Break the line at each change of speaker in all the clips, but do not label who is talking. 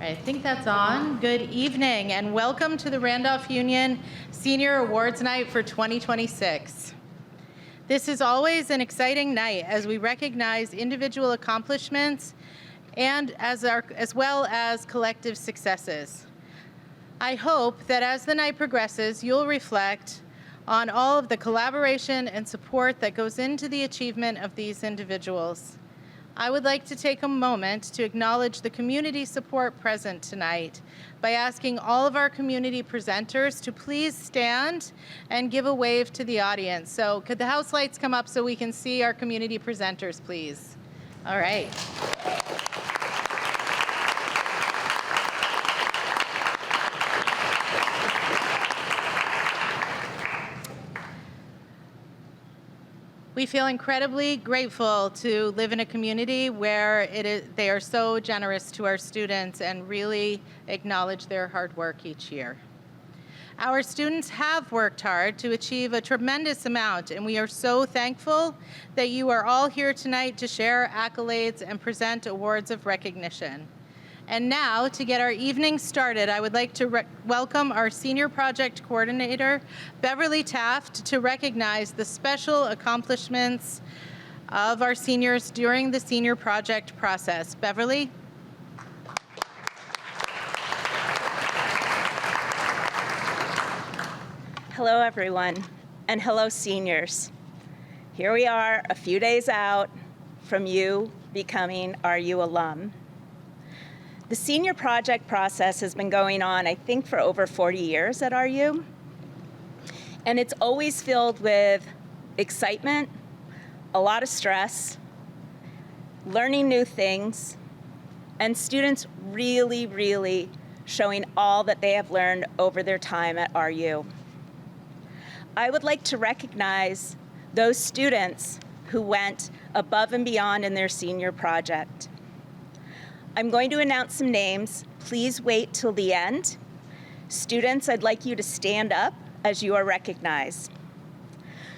I think that's on. Good evening and welcome to the Randolph Union Senior Awards Night for 2026. This is always an exciting night as we recognize individual accomplishments and as well as collective successes. I hope that as the night progresses, you'll reflect on all of the collaboration and support that goes into the achievement of these individuals. I would like to take a moment to acknowledge the community support present tonight by asking all of our community presenters to please stand and give a wave to the audience. So could the house lights come up so we can see our community presenters, please? All right. We feel incredibly grateful to live in a community where they are so generous to our students and really acknowledge their hard work each year. Our students have worked hard to achieve a tremendous amount, and we are so thankful that you are all here tonight to share accolades and present awards of recognition. And now, to get our evening started, I would like to welcome our Senior Project Coordinator, Beverly Taft, to recognize the special accomplishments of our seniors during the senior project process. Beverly?
Hello, everyone, and hello, seniors. Here we are, a few days out from you becoming RU alum. The senior project process has been going on, I think, for over 40 years at RU. And it's always filled with excitement, a lot of stress, learning new things, and students really showing all that they have learned over their time at RU. I would like to recognize those students who went above and beyond in their senior project. I'm going to announce some names. Please wait till the end. Students, I'd like you to stand up as you are recognized.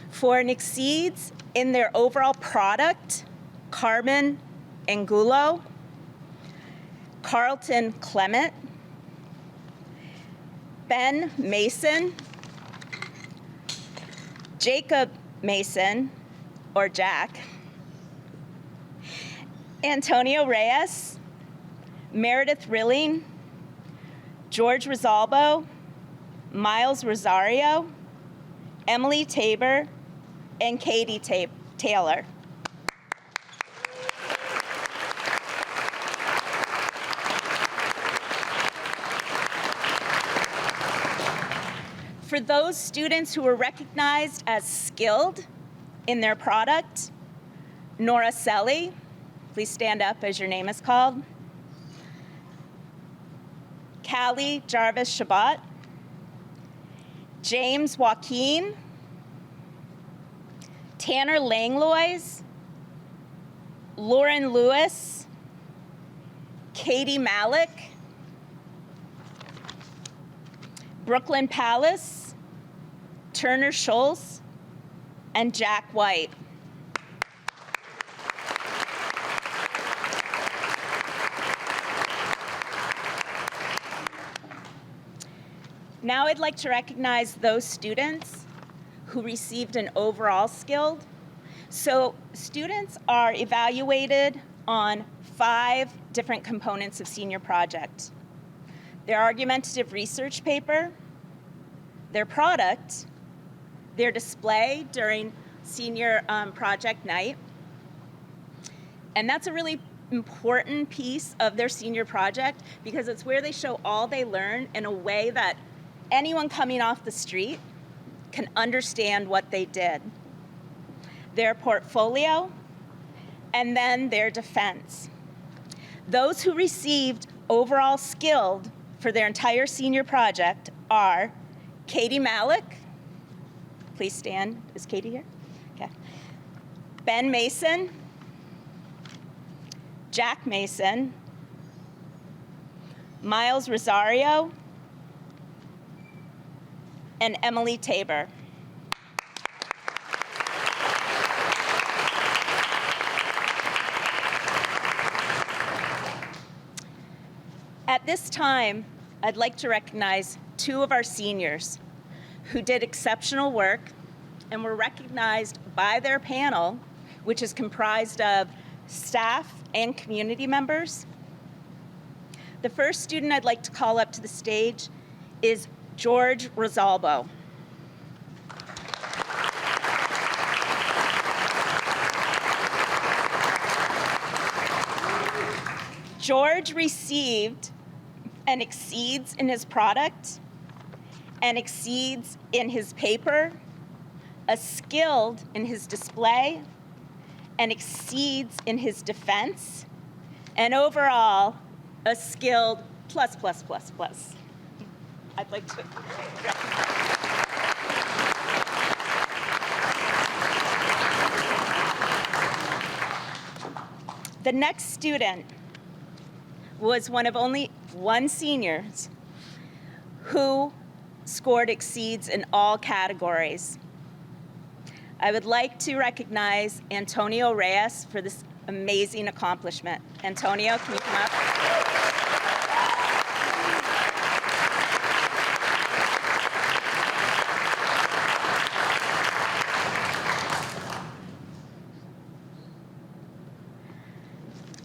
For an exceeds in their overall product, Carmen Angulo, Carlton Clement, Ben Mason, Jacob Mason, or Jack, Antonio Reyes, Meredith Rilling, George Rosalbo, Miles Rosario, Emily Tabor, and Katie Taylor. For those students who were recognized as skilled in their product, Nora Selly, please stand up as your name is called. Callie Jarvis Shabbat, James Joaquin, Tanner Langlois, Lauren Lewis, Katie Malik, Brooklyn Palace, Turner Schultz, and Jack White. Now I'd like to recognize those students who received an overall skilled. So students are evaluated on 5 different components of senior project: their argumentative research paper, their product, their display during senior project night. And that's a really important piece of their senior project because it's where they show all they learn in a way that anyone coming off the street can understand what they did. Their portfolio, and then their defense. Those who received overall skilled for their entire senior project are Katie Malik. Please stand. Is Katie here? Okay. Ben Mason, Jack Mason, Miles Rosario, and Emily Tabor. At At this time, I'd like to recognize two of our seniors who did exceptional work and were recognized by their panel, which is comprised of staff and community members. The first student I'd like to call up to the stage is George Rosalbo. George received an exceeds in his product, an exceeds in his paper, a skilled in his display, an exceeds in his defense, and overall, a skilled plus, plus, plus, plus. I'd like to The next student was one of only one senior who scored exceeds in all categories. I would like to recognize Antonio Reyes for this amazing accomplishment. Antonio, can you come up?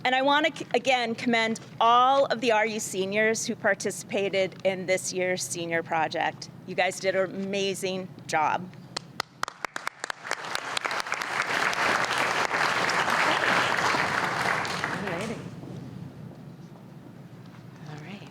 And I want to, again, commend all of the RU seniors who participated in this year's senior project. You guys did an amazing job.
All right.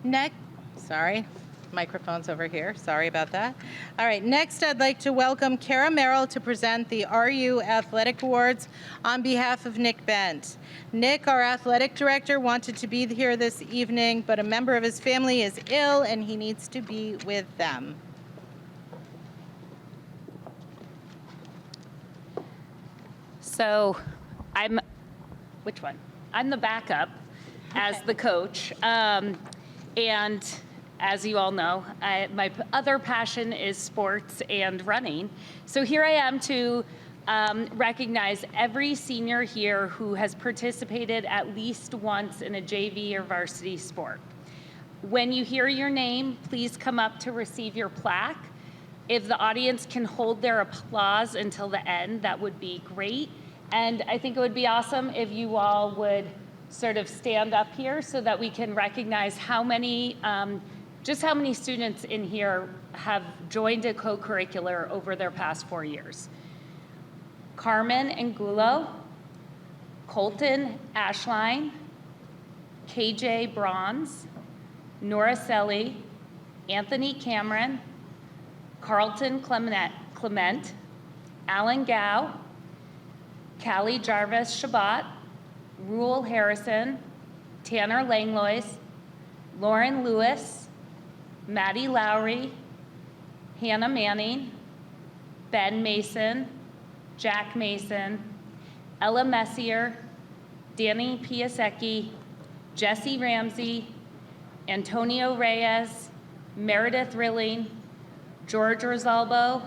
Next, sorry, microphone's over here. Sorry about that. All right, next I'd like to welcome Kara Merrill to present the RU Athletic Awards on behalf of Nick Bent. Nick, our athletic director, wanted to be here this evening, but a member of his family is ill and he needs to be with them.
So which one? I'm the backup as the coach. And as you all know, my other passion is sports and running. So here I am to recognize every senior here who has participated at least once in a JV or varsity sport. When you hear your name, please come up to receive your plaque. If the audience can hold their applause until the end, that would be great. And I think it would be awesome if you all would sort of stand up here so that we can recognize how many, just how many students in here have joined a co-curricular over their past 4 years. Carmen Angulo, Colton Ashline, KJ Bronze, Nora Selly, Anthony Cameron, Carlton Clement, Alan Gow, Callie Jarvis Shabbat, Rule Harrison, Tanner Langlois, Lauren Lewis, Maddie Lowry, Hannah Manning, Ben Mason, Jack Mason, Ella Messier, Danny Piasecki, Jesse Ramsey, Antonio Reyes, Meredith Rilling, George Rosalbo,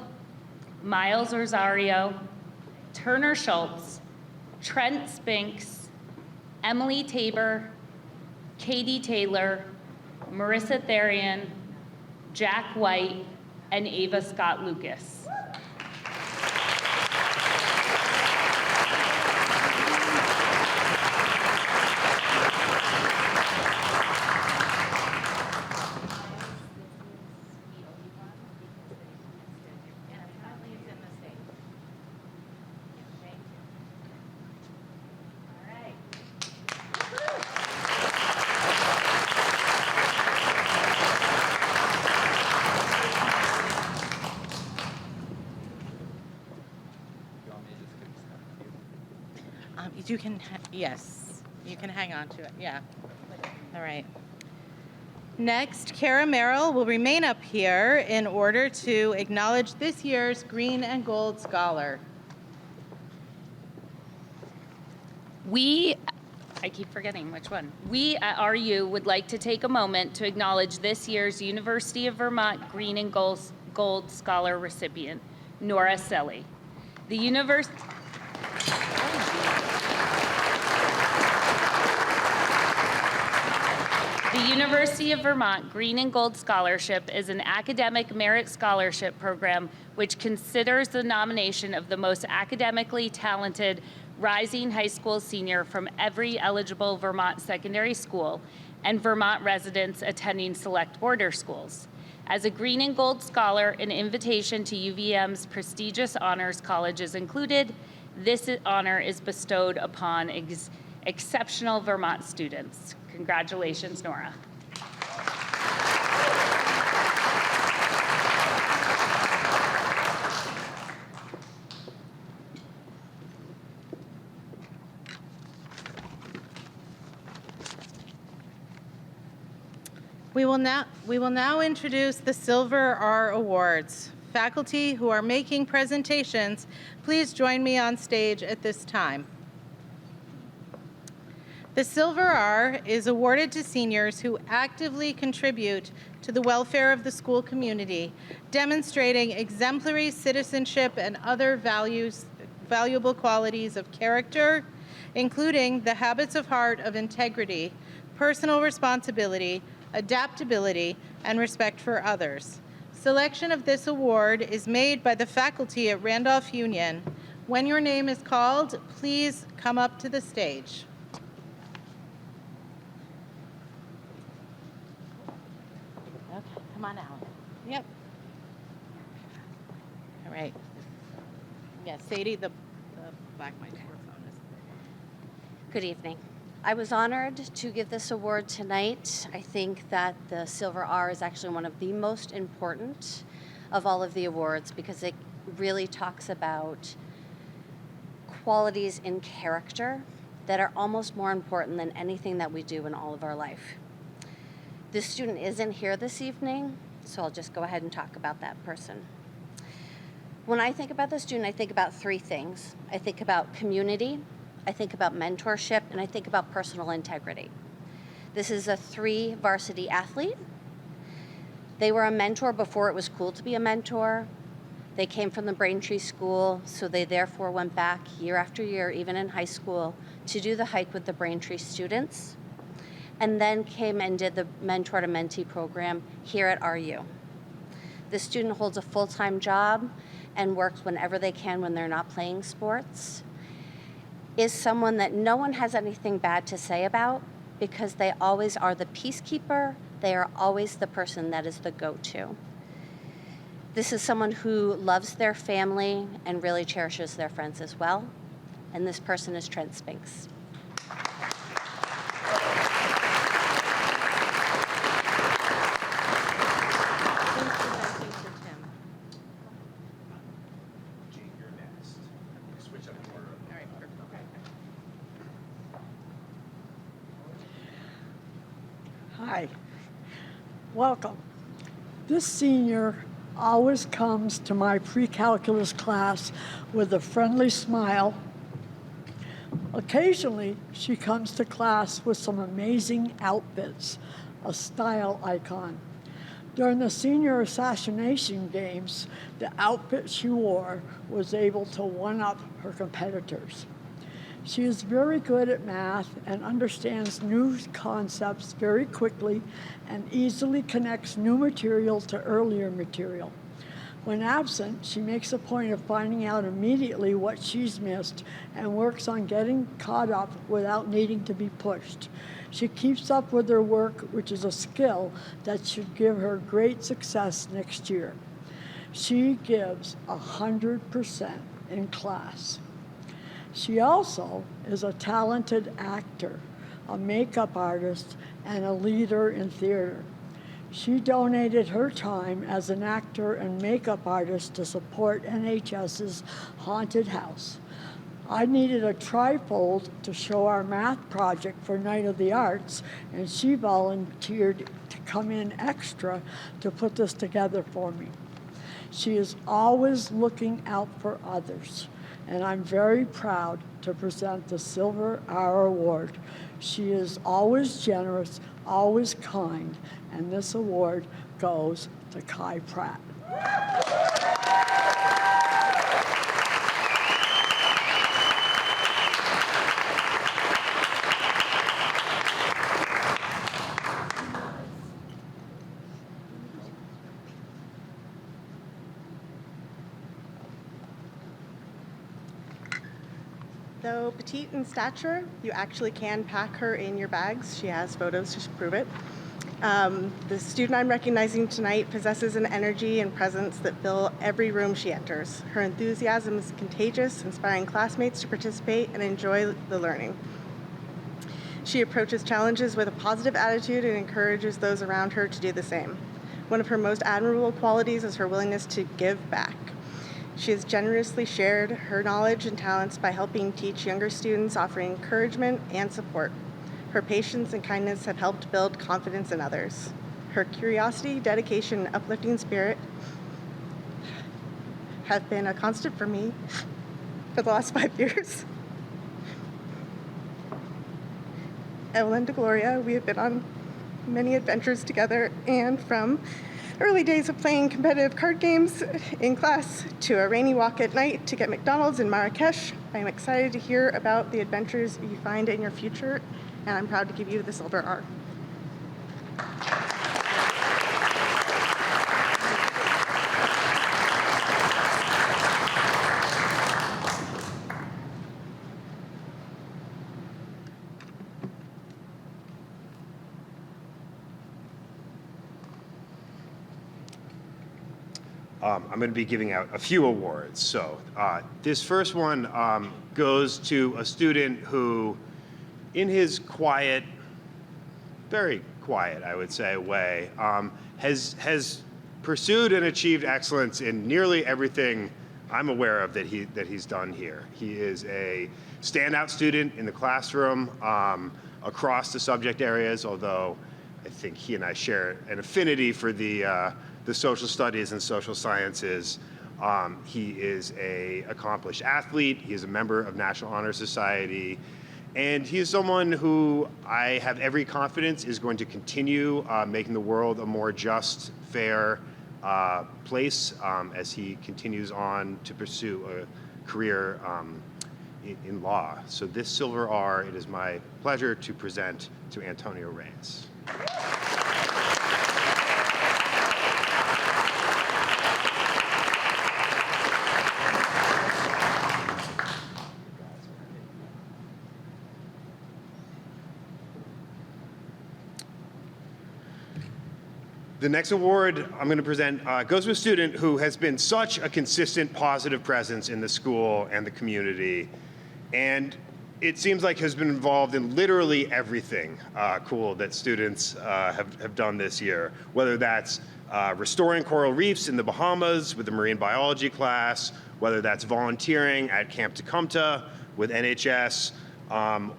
Miles Rosario, Turner Schultz, Trent Spinks, Emily Tabor, Katie Taylor, Marissa Therian, Jack White, and Ava Scott Lucas.
You can, yes, you can hang on to it, yeah. All right. Next, Kara Merrill will remain up here in order to acknowledge this year's Green and Gold Scholar.
I keep forgetting which one. We at RU would like to take a moment to acknowledge this year's University of Vermont Green and Gold Scholar recipient, Nora Selly. The university. University of Vermont Green and Gold Scholarship is an academic merit scholarship program which considers the nomination of the most academically talented rising high school senior from every eligible Vermont secondary school and Vermont residents attending select border schools. As a Green and Gold Scholar, an invitation to UVM's prestigious honors college is included. This honor is bestowed upon exceptional Vermont students. Congratulations, Nora.
We will now introduce the Silver R Awards. Faculty who are making presentations, please join me on stage at this time. The Silver R is awarded to seniors who actively contribute to the welfare of the school community, demonstrating exemplary citizenship and other valuable qualities of character, including the habits of heart of integrity, personal responsibility, adaptability, and respect for others. Selection of this award is made by the faculty at Randolph Union. When your name is called, please come up to the stage. Okay, come on out. Yep. All right. Yeah, Sadie, the black microphone is.
Good evening. I was honored to give this award tonight. I think that the Silver R is actually one of the most important of all of the awards because it really talks about qualities in character that are almost more important than anything that we do in all of our life. This student isn't here this evening, so I'll just go ahead and talk about that person. When I think about the student, I think about three things. I think about community, I think about mentorship, and I think about personal integrity. This is a 3 varsity athlete. They were a mentor before it was cool to be a mentor. They came from the Braintree School, so they therefore went back year after year, even in high school, to do the hike with the Braintree students, and then came and did the mentor to mentee program here at RU. The student holds a full-time job and works whenever they can when they're not playing sports. Is someone that no one has anything bad to say about because they always are the peacekeeper. They are always the person that is the go-to. This is someone who loves their family and really cherishes their friends as well. And this person is Trent Spinks.
Hi, welcome. This senior always comes to my pre-calculus class with a friendly smile. Occasionally, she comes to class with some amazing outfits, a style icon. During the senior assassination games, the outfit she wore was able to one-up her competitors. She is very good at math and understands new concepts very quickly and easily connects new material to earlier material. When absent, she makes a point of finding out immediately what she's missed and works on getting caught up without needing to be pushed. She keeps up with her work, which is a skill that should give her great success next year. She gives 100% in class. She also is a talented actor, a makeup artist, and a leader in theater. She donated her time as an actor and makeup artist to support NHS's haunted house. I needed a trifold to show our math project for Night of the Arts, and she volunteered to come in extra to put this together for me. She is always looking out for others, and I'm very proud to present the Silver R Award. She is always generous, always kind, and this award goes to Kai Pratt.
Though petite in stature, you actually can pack her in your bags. She has photos to prove it. The student I'm recognizing tonight possesses an energy and presence that fill every room she enters. Her enthusiasm is contagious, inspiring classmates to participate and enjoy the learning. She approaches challenges with a positive attitude and encourages those around her to do the same. One of her most admirable qualities is her willingness to give back. She has generously shared her knowledge and talents by helping teach younger students, offering encouragement and support. Her patience and kindness have helped build confidence in others. Her curiosity, dedication, and uplifting spirit have been a constant for me for the last 5 years. Evelyn DeGloria, we have been on many adventures together, and from early days of playing competitive card games in class to a rainy walk at night to get McDonald's in Marrakesh, I am excited to hear about the adventures you find in your future, and I'm proud to give you the Silver R.
I'm going to be giving out a few awards. So this first one goes to a student who, in his quiet, very quiet, I would say, way, has pursued and achieved excellence in nearly everything I'm aware of that he's done here. He is a standout student in the classroom across the subject areas, although I think he and I share an affinity for the social studies and social sciences. He is an accomplished athlete. He is a member of National Honor Society. And he is someone who I have every confidence is going to continue making the world a more just, fair place as he continues on to pursue a career in law. So this Silver R, it is my pleasure to present to Antonio Reyes. The next award I'm going to present goes to a student who has been such a consistent positive presence in the school and the community, and it seems like has been involved in literally everything cool that students have done this year, whether that's restoring coral reefs in the Bahamas with the marine biology class, whether that's volunteering at Camp Tecumseh with NHS,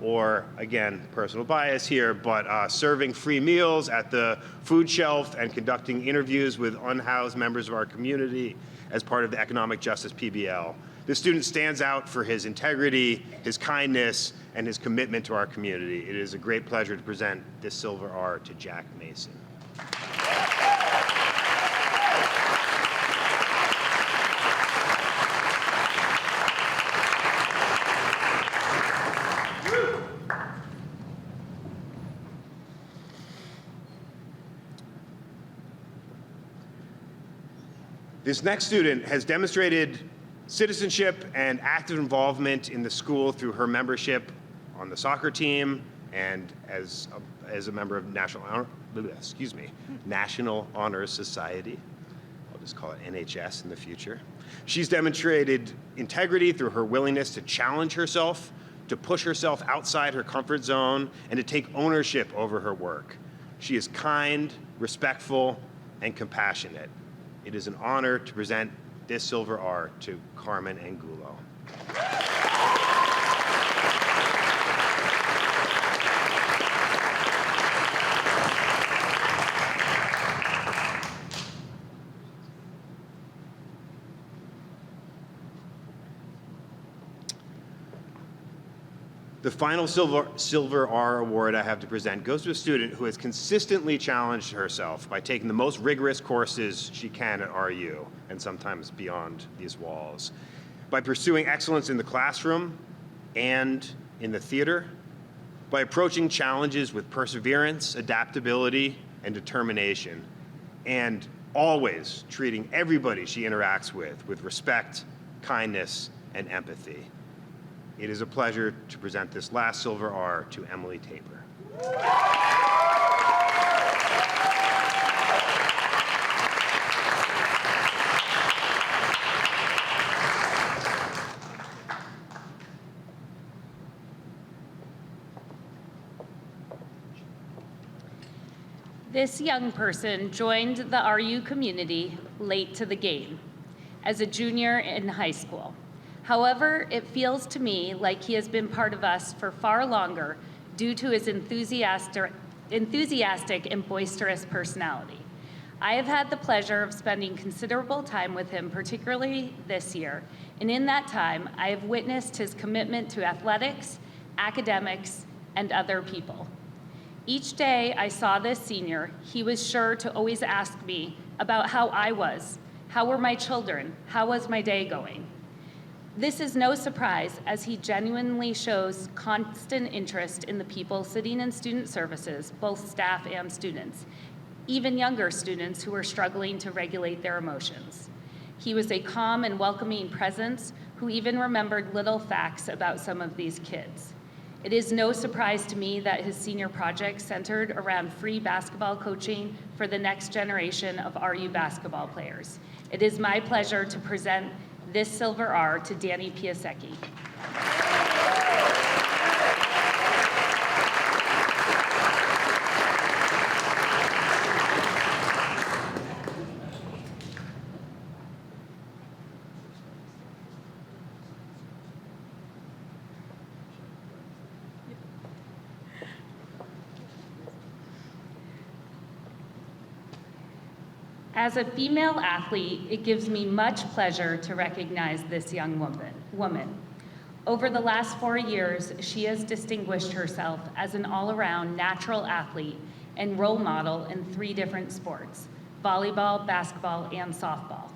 or again, personal bias here, but serving free meals at the food shelf and conducting interviews with unhoused members of our community as part of the Economic Justice PBL. This student stands out for his integrity, his kindness, and his commitment to our community. It is a great pleasure to present this Silver R to Jack Mason. This next student has demonstrated citizenship and active involvement in the school through her membership on the soccer team and as a member of National Honor Society. I'll just call it NHS in the future. She's demonstrated integrity through her willingness to challenge herself, to push herself outside her comfort zone, and to take ownership over her work. She is kind, respectful, and compassionate. It is an honor to present this Silver R to Carmen Angulo. The final Silver R award I have to present goes to a student who has consistently challenged herself by taking the most rigorous courses she can at RU, and sometimes beyond these walls, by pursuing excellence in the classroom and in the theater, by approaching challenges with perseverance, adaptability, and determination, and always treating everybody she interacts with respect, kindness, and empathy. it is a pleasure to present this last Silver R to Emily Tabor.
This young person joined the RU community late to the game as a junior in high school. However, it feels to me like he has been part of us for far longer due to his enthusiastic and boisterous personality. I have had the pleasure of spending considerable time with him, particularly this year, and in that time, I have witnessed his commitment to athletics, academics, and other people. Each day I saw this senior, he was sure to always ask me about how I was, how were my children, how was my day going. This is no surprise, as he genuinely shows constant interest in the people sitting in student services, both staff and students, even younger students who are struggling to regulate their emotions. He was a calm and welcoming presence who even remembered little facts about some of these kids. It is no surprise to me that his senior project centered around free basketball coaching for the next generation of RU basketball players. It is my pleasure to present this Silver R to Danny Piasecki. As a female athlete, it gives me much pleasure to recognize this young woman. Over the last 4 years, she has distinguished herself as an all-around natural athlete and role model in 3 different sports: volleyball, basketball, and softball.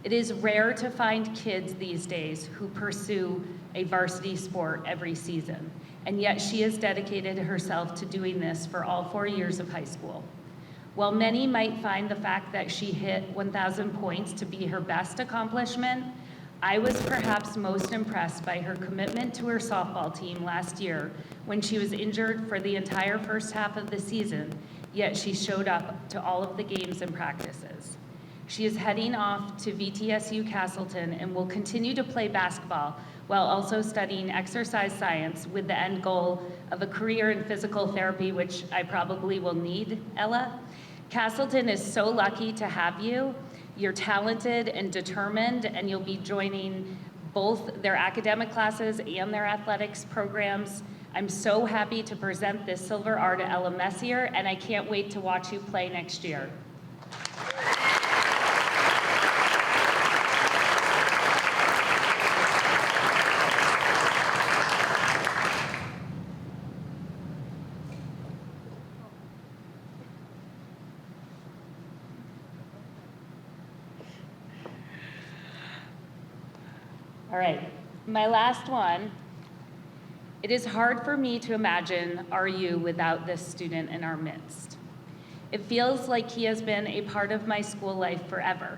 It is rare to find kids these days who pursue a varsity sport every season, and yet she has dedicated herself to doing this for all 4 years of high school. While many might find the fact that she hit 1,000 points to be her best accomplishment, I was perhaps most impressed by her commitment to her softball team last year when she was injured for the entire first half of the season, yet she showed up to all of the games and practices. She is heading off to VTSU Castleton and will continue to play basketball while also studying exercise science with the end goal of a career in physical therapy, which I probably will need, Ella. Castleton is so lucky to have you. You're talented and determined, and you'll be joining both their academic classes and their athletics programs. I'm so happy to present this Silver R to Ella Messier, and I can't wait to watch you play next year. All right, my last one. It is hard for me to imagine RU without this student in our midst. It feels like he has been a part of my school life forever.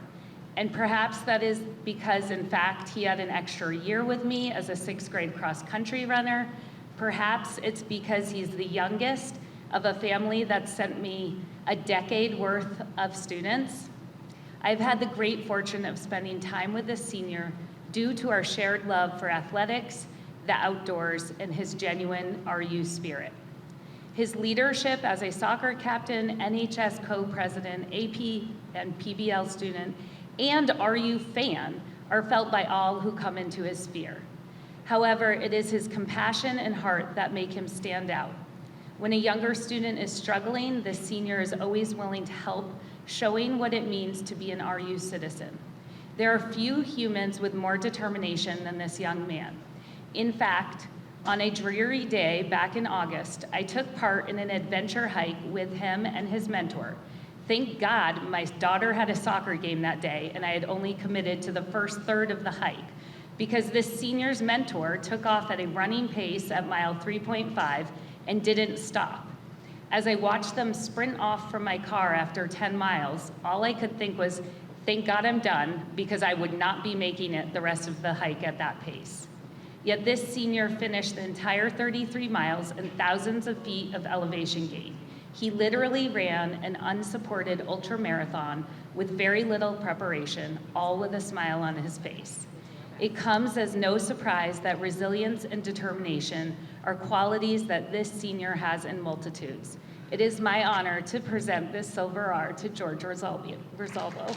And perhaps that is because, in fact, he had an extra year with me as a 6th grade cross-country runner. Perhaps it's because he's the youngest of a family that sent me a decade worth of students. I've had the great fortune of spending time with this senior due to our shared love for athletics, the outdoors, and his genuine RU spirit. His leadership as a soccer captain, NHS co-president, AP and PBL student, and RU fan are felt by all who come into his sphere. However, it is his compassion and heart that make him stand out. When a younger student is struggling, the senior is always willing to help, showing what it means to be an RU citizen. There are few humans with more determination than this young man. In fact, on a dreary day back in August, I took part in an adventure hike with him and his mentor. Thank God my daughter had a soccer game that day and I had only committed to the first third of the hike, because this senior's mentor took off at a running pace at mile 3.5 and didn't stop. As I watched them sprint off from my car after 10 miles, all I could think was, thank God I'm done, because I would not be making it the rest of the hike at that pace. Yet this senior finished the entire 33 miles and thousands of feet of elevation gain. He literally ran an unsupported ultra marathon with very little preparation, all with a smile on his face. It comes as no surprise that resilience and determination are qualities that this senior has in multitudes. It is my honor to present this Silver R to George Rosalvo.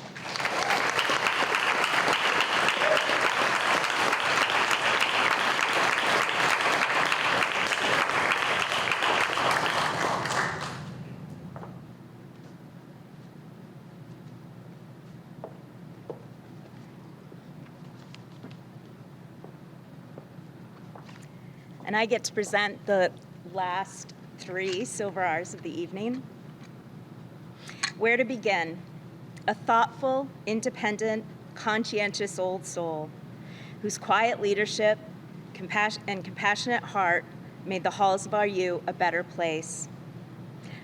And I get to present the last 3 Silver R's of the evening. Where to begin? A thoughtful, independent, conscientious old soul whose quiet leadership and compassionate heart made the halls of RU a better place.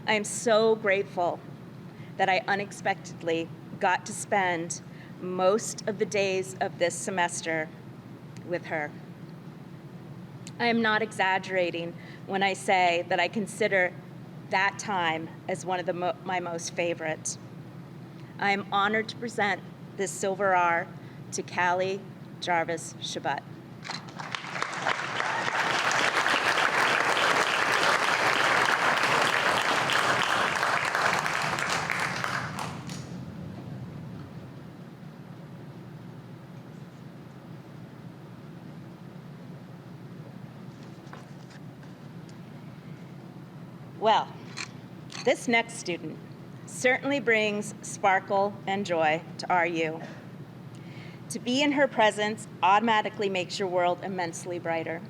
I am so grateful that I unexpectedly got to spend most of the days of this semester with her. I am not exaggerating when I say that I consider that time as one of my most favorite. I am honored to present this Silver R to Callie Jarvis Shabbat. Well, this next student certainly brings sparkle and joy to RU. To be in her presence automatically makes your world immensely brighter.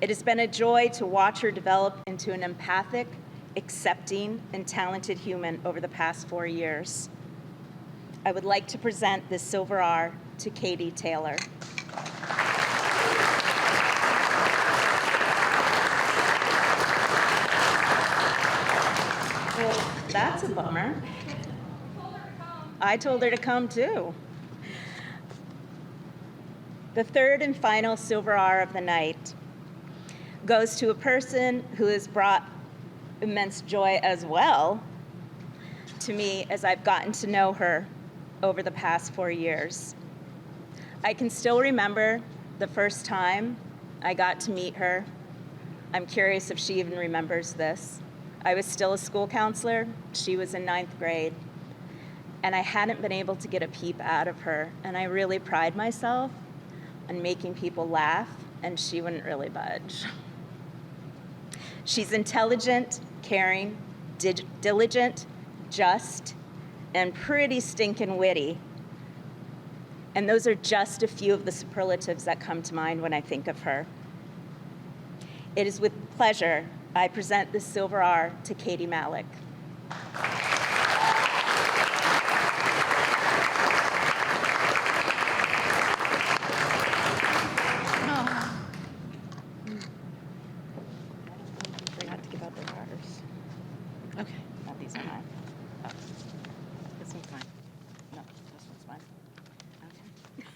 It has been a joy to watch her develop into an empathic, accepting, and talented human over the past 4 years. I would like to present this Silver R to Katie Taylor. Well, that's a bummer. I told her to come too. The third and final Silver R of the night goes to a person who has brought immense joy as well to me as I've gotten to know her over the past 4 years. I can still remember the first time I got to meet her. I'm curious if she even remembers this. I was still a school counselor. She was in 9th grade. And I hadn't been able to get a peep out of her. And I really pride myself on making people laugh, and she wouldn't really budge. She's intelligent, caring, diligent, just, and pretty stinking witty. And those are just a few of the superlatives that come to mind when I think of her. It is with pleasure I present this Silver R to Katie Malik. Forgot to give out their cards.
Okay.
No, these are mine. Oh, this one's mine. No, this one's mine. Okay.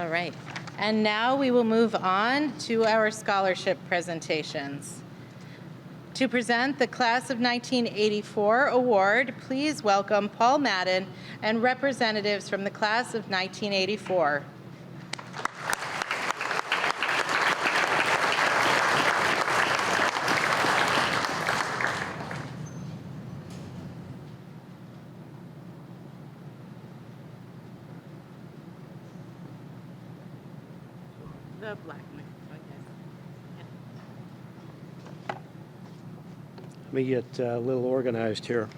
All right. And now we will move on to our scholarship presentations. To present the Class of 1984 award, please welcome Paul Madden and representatives from the Class of 1984. The black one.
Let me get a little organized here.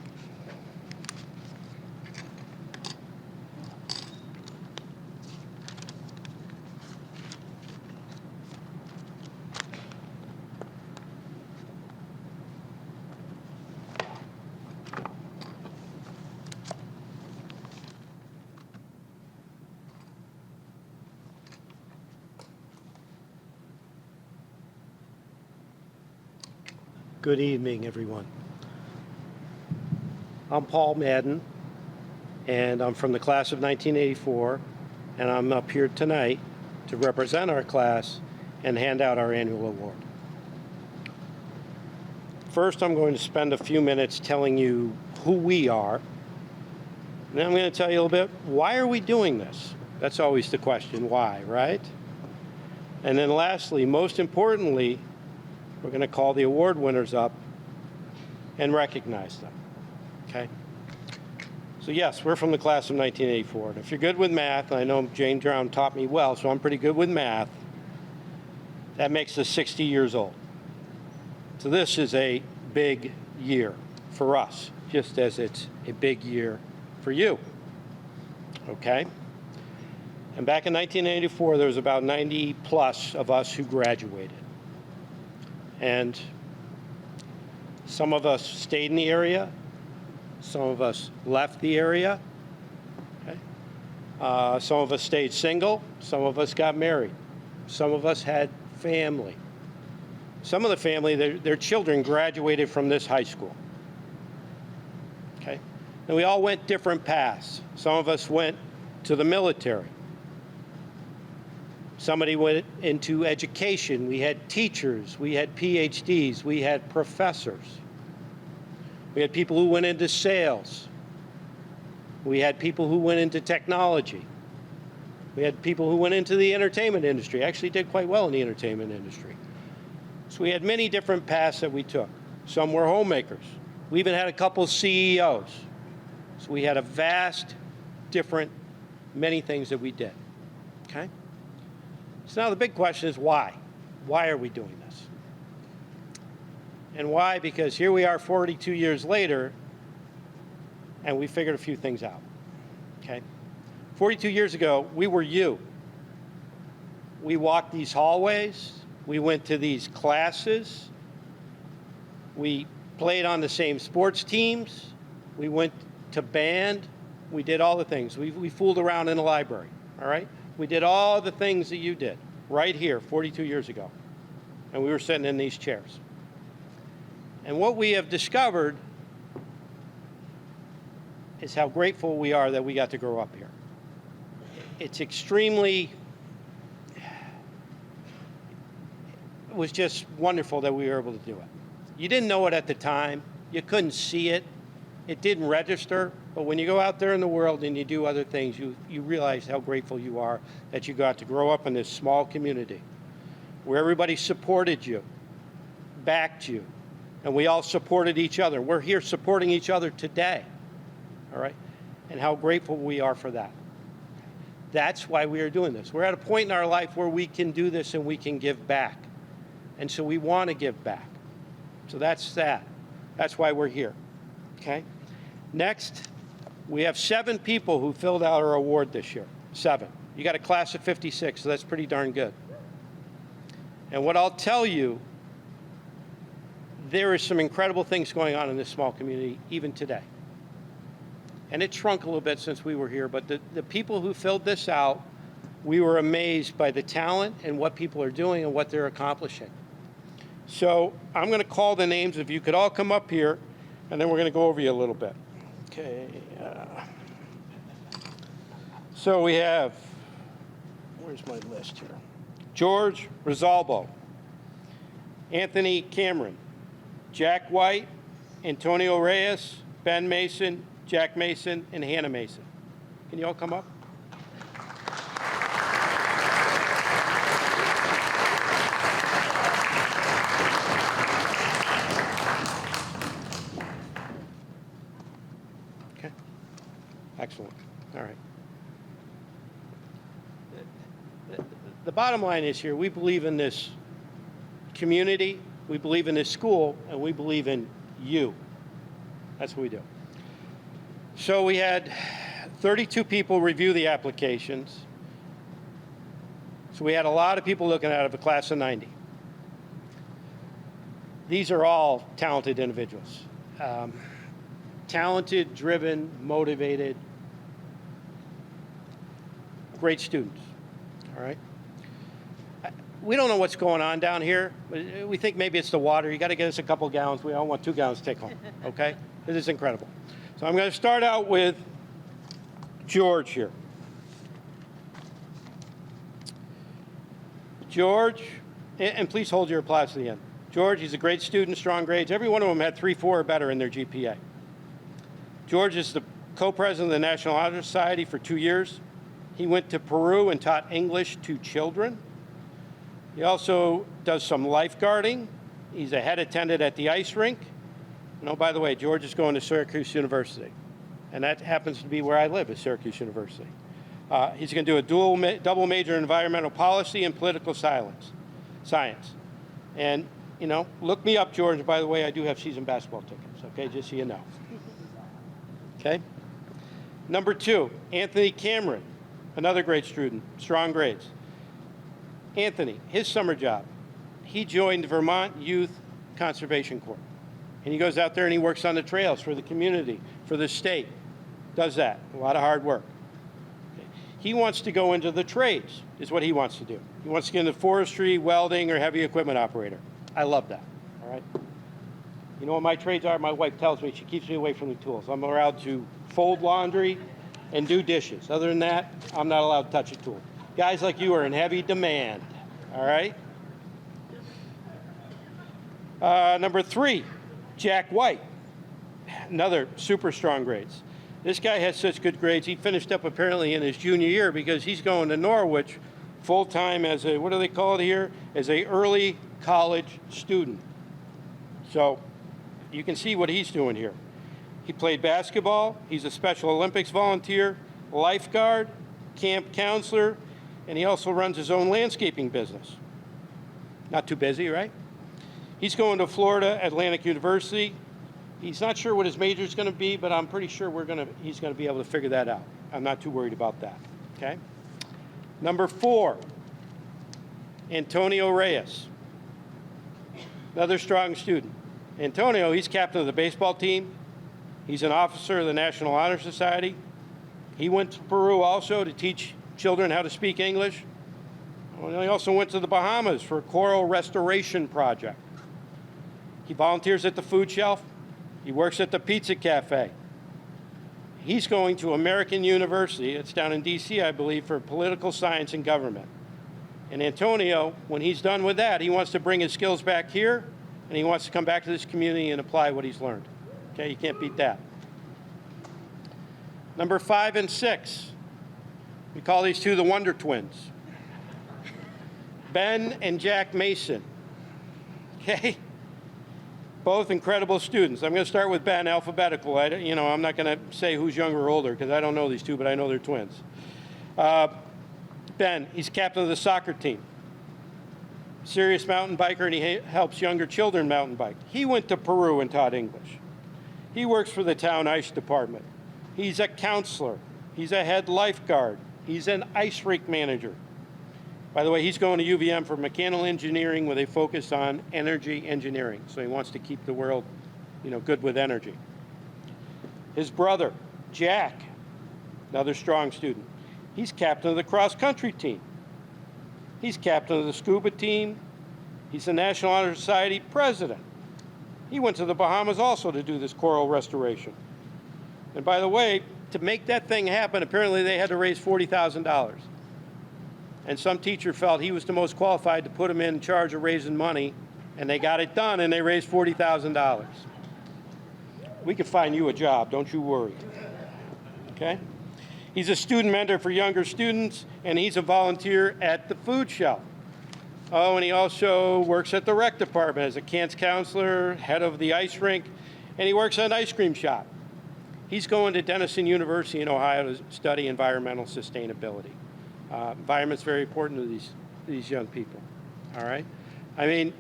Good evening, everyone. I'm Paul Madden, and I'm from the class of 1984. and I'm up here tonight to represent our class and hand out our annual award. First, I'm going to spend a few minutes telling you who we are. And then I'm going to tell you a little bit, why are we doing this? That's always the question, why, right? And then lastly, most importantly, we're going to call the award winners up and recognize them, okay? So yes, we're from the class of 1984. And if you're good with math, and I know Jane Drown taught me well, so I'm pretty good with math, that makes us 60 years old. So this is a big year for us, just as it's a big year for you, okay? And back in 1984, there was about 90 plus of us who graduated. And some of us stayed in the area, some of us left the area, okay? Some of us stayed single, some of us got married, some of us had family. Some of the family, their children graduated from this high school, okay? And we all went different paths. Some of us went to the military. Somebody went into education. We had teachers, we had PhDs, we had professors. We had people who went into sales. We had people who went into technology. We had people who went into the entertainment industry, actually did quite well in the entertainment industry. So we had many different paths that we took. Some were homemakers. We even had a couple CEOs. So we had a vast, different, many things that we did, okay? So now the big question is why? Why are we doing this? And why? Because here we are 42 years later, and we figured a few things out, okay? 42 years ago, we were you. We walked these hallways. We went to these classes. We played on the same sports teams. We went to band. We did all the things. We fooled around in the library, all right? We did all the things that you did right here 42 years ago. And we were sitting in these chairs. And what we have discovered is how grateful we are that we got to grow up here. It's extremely, it was just wonderful that we were able to do it. You didn't know it at the time. You couldn't see it. It didn't register. But when you go out there in the world and you do other things, you realize how grateful you are that you got to grow up in this small community where everybody supported you, backed you, and we all supported each other. We're here supporting each other today, all right? And how grateful we are for that. That's why we are doing this. We're at a point in our life where we can do this and we can give back. And so we want to give back. So that's that. That's why we're here, okay? Next, we have 7 people who filled out our award this year. 7. You got a class of 56, so that's pretty darn good. And what I'll tell you, there is some incredible things going on in this small community even today. And it shrunk a little bit since we were here, but the people who filled this out, we were amazed by the talent and what people are doing and what they're accomplishing. So I'm going to call the names. If you could all come up here, and then we're going to go over you a little bit. Okay. So we have, where's my list here? George Rosalbo, Anthony Cameron, Jack White, Antonio Reyes, Ben Mason, Jack Mason, and Hannah Mason. Can you all come up? Okay. Excellent. All right. The bottom line is here, we believe in this community, we believe in this school, and we believe in you. That's what we do. So we had 32 people review the applications. So we had a lot of people looking at it, a class of 90. These are all talented individuals. Talented, driven, motivated, great students, all right? We don't know what's going on down here. We think maybe it's the water. You got to get us a couple gallons. We all want 2 gallons to take home, okay? This is incredible. So I'm going to start out with George here. George, and please hold your applause to the end. George, he's a great student, strong grades. Every one of them had 3.4 or better in their GPA. George is the co-president of the National Honor Society for 2 years. He went to Peru and taught English to children. He also does some lifeguarding. He's a head attendant at the ice rink. And oh, by the way, George is going to Syracuse University. And that happens to be where I live, at Syracuse University. He's going to do a double major in environmental policy and political science. And, you know, look me up, George. By the way, I do have season basketball tickets, okay, just so you know. Okay? Number 2, Anthony Cameron, another great student, strong grades. Anthony, his summer job, he joined the Vermont Youth Conservation Corps. And he goes out there and he works on the trails for the community, for the state. Does that. A lot of hard work. Okay. He wants to go into the trades, is what he wants to do. He wants to get into forestry, welding, or heavy equipment operator. I love that, all right? You know what my trades are? My wife tells me she keeps me away from the tools. I'm allowed to fold laundry and do dishes. Other than that, I'm not allowed to touch a tool. Guys like you are in heavy demand, all right? Number 3, Jack White, another super strong grades. This guy has such good grades. He finished up apparently in his junior year because he's going to Norwich full-time as a, what do they call it here? As a early college student. So you can see what he's doing here. He played basketball. He's a Special Olympics volunteer, lifeguard, camp counselor, and he also runs his own landscaping business. Not too busy, right? He's going to Florida Atlantic University. He's not sure what his major is going to be, but I'm pretty sure he's going to be able to figure that out. I'm not too worried about that, okay? Number 4, Antonio Reyes, another strong student. Antonio, he's captain of the baseball team. He's an officer of the National Honor Society. He went to Peru also to teach children how to speak English. He also went to the Bahamas for a coral restoration project. He volunteers at the food shelf. He works at the pizza cafe. He's going to American University, it's down in DC, I believe, for political science and government. And Antonio, when he's done with that, he wants to bring his skills back here, and he wants to come back to this community and apply what he's learned. Okay, you can't beat that. Number 5 and 6, we call these two the Wonder Twins. Ben and Jack Mason. Okay? Both incredible students. I'm going to start with Ben, alphabetical. I'm not going to say who's younger or older because I don't know these two, but I know they're twins. Ben, he's captain of the soccer team. Serious mountain biker, and he helps younger children mountain bike. He went to Peru and taught English. He works for the town ice department. He's a counselor. He's a head lifeguard. He's an ice rink manager. By the way, he's going to UVM for mechanical engineering with a focus on energy engineering. So he wants to keep the world, good with energy. His brother, Jack, another strong student. He's captain of the cross-country team. He's captain of the scuba team. He's the National Honor Society president. He went to the Bahamas also to do this coral restoration. And by the way, to make that thing happen, apparently they had to raise $40,000. And some teacher felt he was the most qualified to put him in charge of raising money, and they got it done, and they raised $40,000. We could find you a job, don't you worry. Okay? He's a student mentor for younger students, and he's a volunteer at the food shelf. Oh, and he also works at the rec department as a camp counselor, head of the ice rink, and he works at an ice cream shop. He's going to Denison University in Ohio to study environmental sustainability. Environment's very important to these young people, all right? I mean,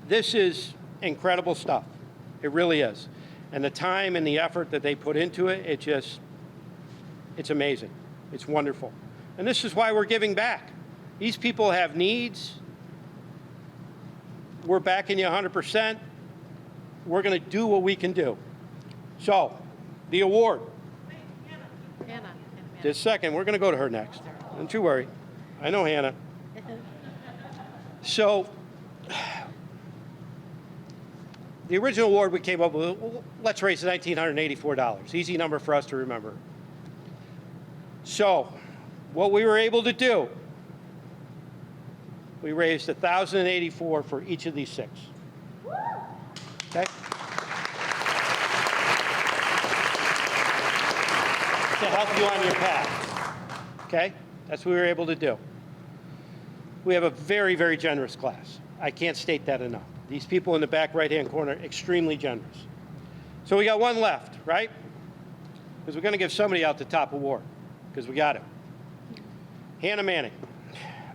this is incredible stuff. It really is. And the time and the effort that they put into it, it's amazing. It's wonderful. And this is why we're giving back. These people have needs. We're backing you 100%. We're going to do what we can do. So, the award.
Hannah.
Just a second, we're going to go to her next. Don't you worry. I know Hannah. So, the original award we came up with, let's raise $1,984. Easy number for us to remember. So, what we were able to do We raised $1,084 for each of these 6. Okay? To help you on your path. Okay? That's what we were able to do. We have a very, very generous class. I can't state that enough. These people in the back right-hand corner, extremely generous. So we got one left, right? Because we're going to give somebody out the top award, because we got it. Hannah Manning.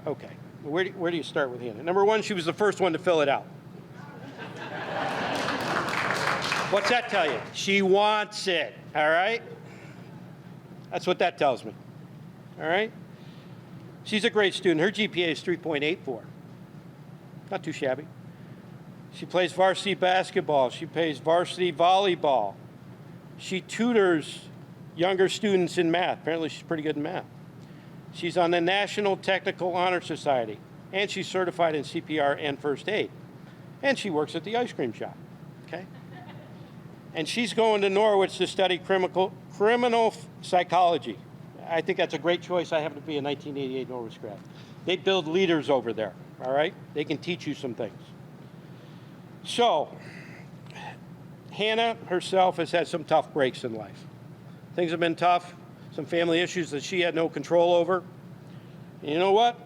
Okay. Where do you start with Hannah? Number 1, she was the first one to fill it out. What's that tell you? She wants it, all right? That's what that tells me, all right? She's a great student. Her GPA is 3.84. Not too shabby. She plays varsity basketball. She plays varsity volleyball. She tutors younger students in math. Apparently, she's pretty good in math. She's on the National Technical Honor Society, and she's certified in CPR and first aid. And she works at the ice cream shop, okay? And she's going to Norwich to study criminal psychology. I think that's a great choice. I happen to be a 1988 Norwich grad. They build leaders over there, all right? They can teach you some things. So, Hannah herself has had some tough breaks in life. Things have been tough, some family issues that she had no control over. And you know what?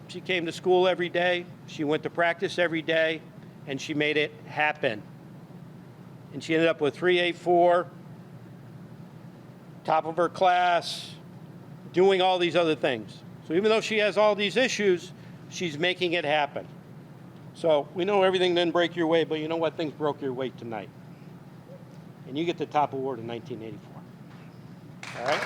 She came to school every day, she went to practice every day, and she made it happen. And she ended up with 3.84, top of her class, doing all these other things. So even though she has all these issues, she's making it happen. So we know everything didn't break your way, but you know what? Things broke your way tonight. And you get the top award in 1984. All right?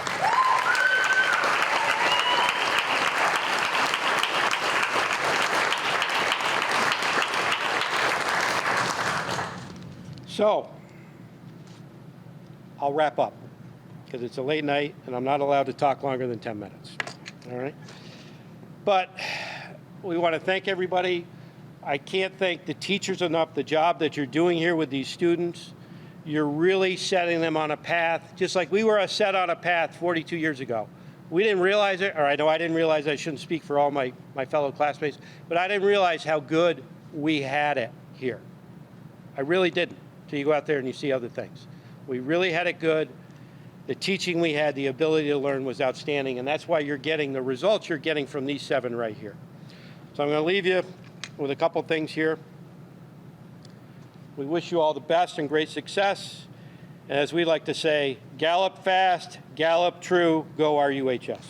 So, I'll wrap up because it's a late night and I'm not allowed to talk longer than 10 minutes. All right? But we want to thank everybody. I can't thank the teachers enough, the job that you're doing here with these students. You're really setting them on a path, just like we were set on a path 42 years ago. We didn't realize it, or I know I didn't realize, I shouldn't speak for all my fellow classmates, but I didn't realize how good we had it here. I really didn't, until you go out there and you see other things. We really had it good. The teaching we had, the ability to learn was outstanding, and that's why you're getting the results you're getting from these 7 right here. So I'm going to leave you with a couple things here. We wish you all the best and great success. And as we like to say, gallop fast, gallop true, go RUHS.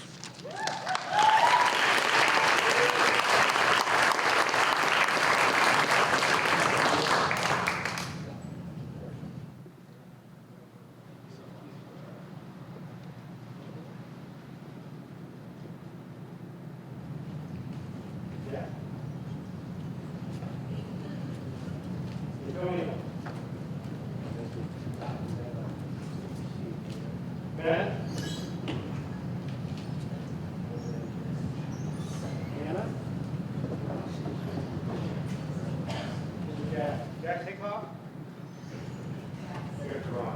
Ben? Anna? Jack. Jack, take off?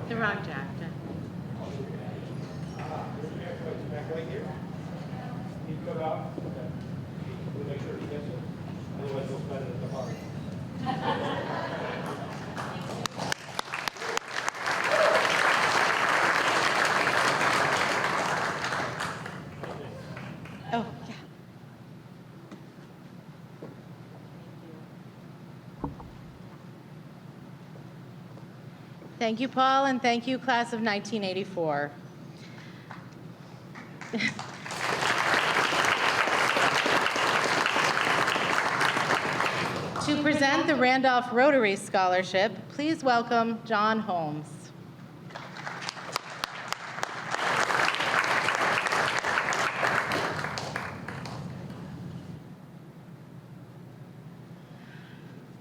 The wrong Jack.
Back right here. Need to go out? Okay. We'll make sure he gets it. Otherwise, we'll spend it at the party.
Oh, yeah. Thank you, Paul, and thank you, class of 1984. To present the Randolph Rotary Scholarship, please welcome John Holmes.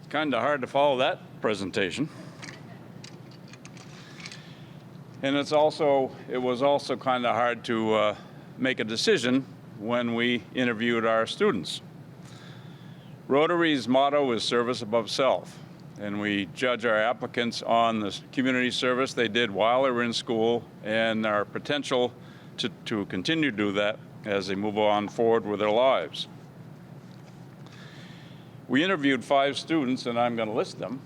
Kind of hard to follow that presentation. And it was also kind of hard to make a decision when we interviewed our students. Rotary's motto is service above self, and we judge our applicants on the community service they did while they were in school and our potential to continue to do that as they move on forward with their lives. We interviewed 5 students, and I'm going to list them.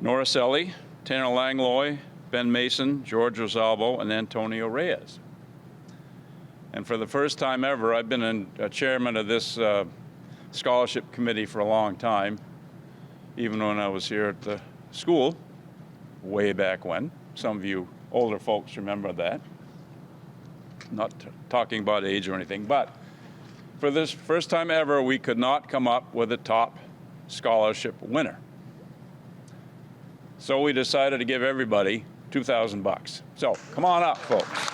Nora Selly, Tanner Langlois, Ben Mason, George Rosalvo, and Antonio Reyes. And for the first time ever, I've been a chairman of this scholarship committee for a long time, even when I was here at the school, way back when. Some of you older folks remember that. Not talking about age or anything, but for this first time ever, we could not come up with a top scholarship winner. So we decided to give everybody $2,000. So come on up, folks.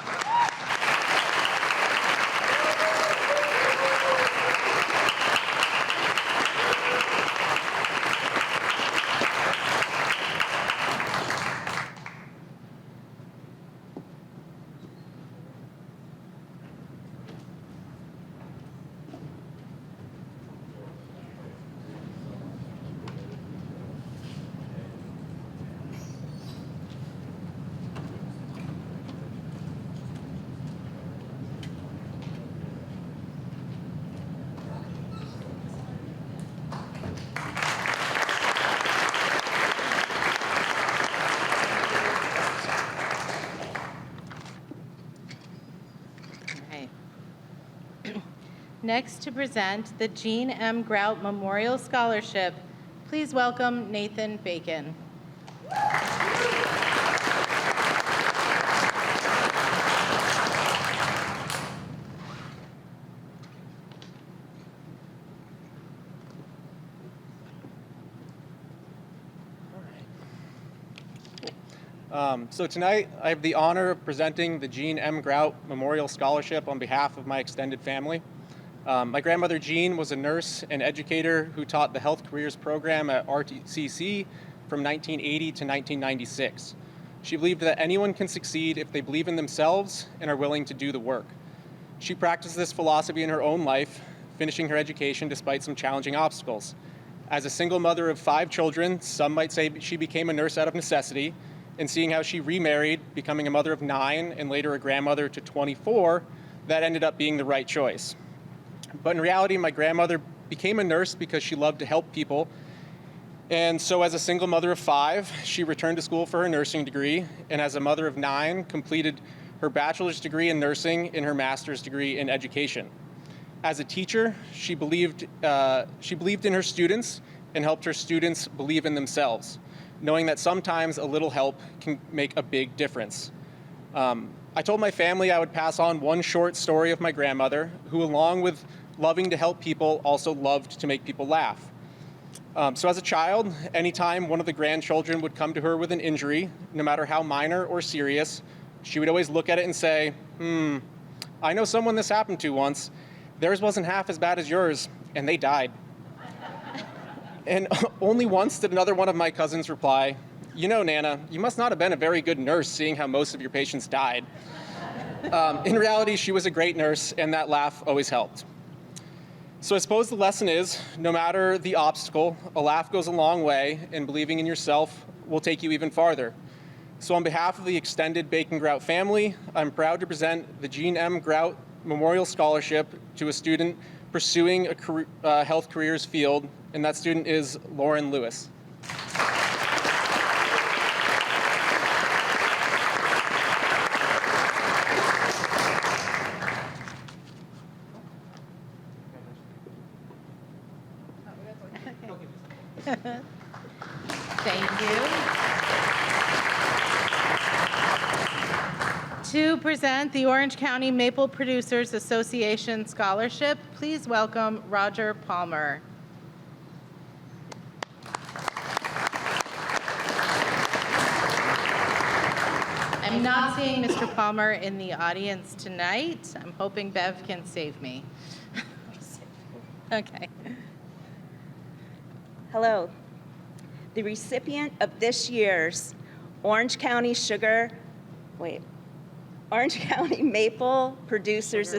Next to present the Jean M. Grout Memorial Scholarship, please welcome Nathan Bacon.
So tonight, I have the honor of presenting the Jean M. Grout Memorial Scholarship on behalf of my extended family. My grandmother Jean was a nurse and educator who taught the Health Careers Program at RTCC from 1980 to 1996. She believed that anyone can succeed if they believe in themselves and are willing to do the work. She practiced this philosophy in her own life, finishing her education despite some challenging obstacles. As a single mother of 5 children, some might say she became a nurse out of necessity, and seeing how she remarried, becoming a mother of 9 and later a grandmother to 24, that ended up being the right choice. But in reality, my grandmother became a nurse because she loved to help people. And so as a single mother of 5, she returned to school for her nursing degree, and as a mother of 9, completed her bachelor's degree in nursing and her master's degree in education. As a teacher, she believed in her students and helped her students believe in themselves, knowing that sometimes a little help can make a big difference. I told my family I would pass on one short story of my grandmother, who, along with loving to help people, also loved to make people laugh. So as a child, anytime one of the grandchildren would come to her with an injury, no matter how minor or serious, she would always look at it and say, I know someone this happened to once. Theirs wasn't half as bad as yours, and they died. And only once did another one of my cousins reply, you know, Nana, you must not have been a very good nurse seeing how most of your patients died. In reality, she was a great nurse, and that laugh always helped. So I suppose the lesson is, no matter the obstacle, a laugh goes a long way, and believing in yourself will take you even farther. So on behalf of the extended Bacon Grout family, I'm proud to present the Jean M. Grout Memorial Scholarship to a student pursuing a health careers field, and that student is Lauren Lewis.
Thank you. To present the Orange County Maple Producers Association Scholarship, please welcome Roger Palmer. I'm not seeing Mr. Palmer in the audience tonight. I'm hoping Bev can save me. Okay.
Hello. The recipient of this year's Orange County Maple Producers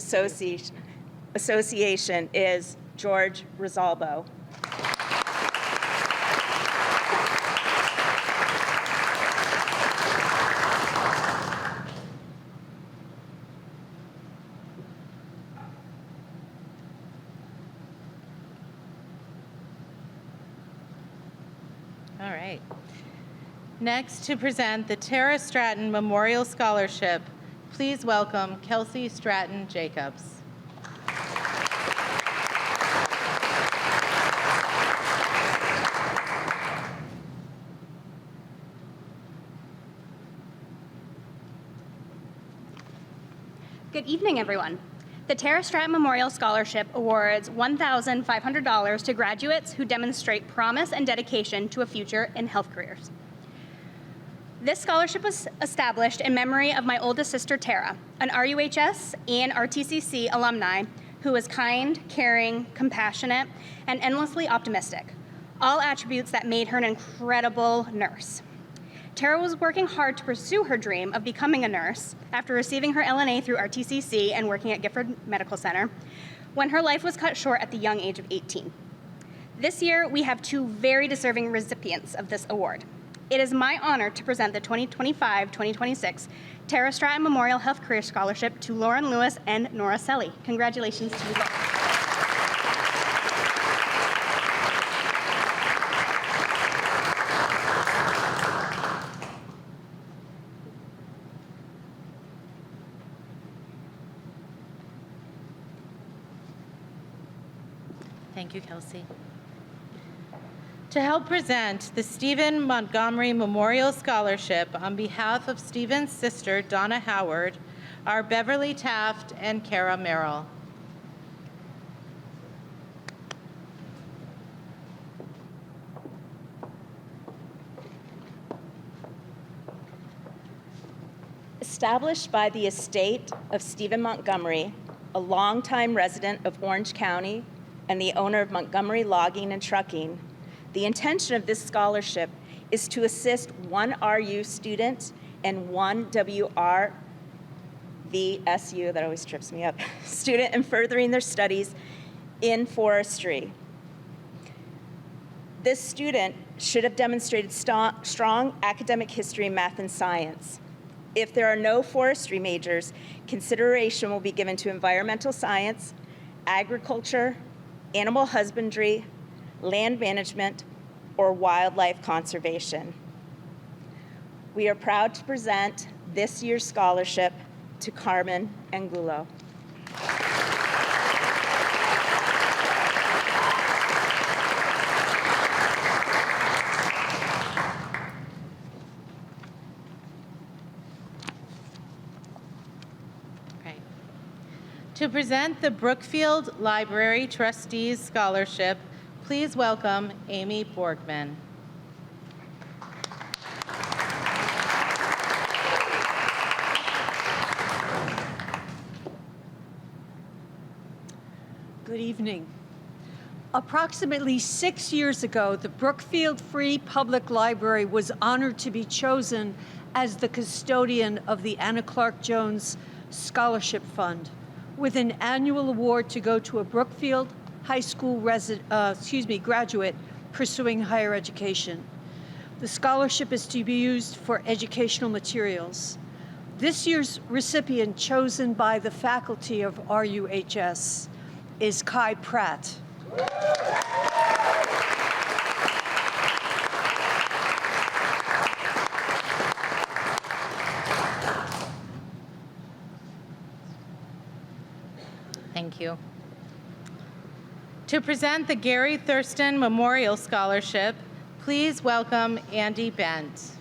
Association is George Rosalvo.
right. Next, to present the Tara Stratton Memorial Scholarship, please welcome Kelsey Stratton Jacobs.
Good evening, everyone. The Tara Stratton Memorial Scholarship awards $1,500 to graduates who demonstrate promise and dedication to a future in health careers. This scholarship was established in memory of my oldest sister, Tara, an RUHS and RTCC alumni who was kind, caring, compassionate, and endlessly optimistic, all attributes that made her an incredible nurse. Tara was working hard to pursue her dream of becoming a nurse after receiving her LNA through RTCC and working at Gifford Medical Center, when her life was cut short at the young age of 18. This year, we have two very deserving recipients of this award. It is my honor to present the 2025-2026 Tara Stratton Memorial Health Career Scholarship to Lauren Lewis and Nora Selly. Congratulations to you both.
Thank you, Kelsey. To help present the Stephen Montgomery Memorial Scholarship on behalf of Stephen's sister, Donna Howard, are Beverly Taft and Kara Merrill.
Established by the estate of Stephen Montgomery, a longtime resident of Orange County and the owner of Montgomery Logging and Trucking, the intention of this scholarship is to assist one RU student and one WRVSU, that always trips me up, student in furthering their studies in forestry. This student should have demonstrated strong academic history in math and science. If there are no forestry majors, consideration will be given to environmental science, agriculture, animal husbandry, land management, or wildlife conservation. We are proud to present this year's scholarship to Carmen Angulo.
Great. To present the Brookfield Library Trustees Scholarship, please welcome Amy Borgman.
Good evening. Approximately 6 years ago, the Brookfield Free Public Library was honored to be chosen as the custodian of the Anna Clark Jones Scholarship Fund, with an annual award to go to a Brookfield High School graduate pursuing higher education. The scholarship is to be used for educational materials. This year's recipient, chosen by the faculty of RUHS, is Kai Pratt.
Thank you. To present the Gary Thurston Memorial Scholarship, please welcome Andy Bent.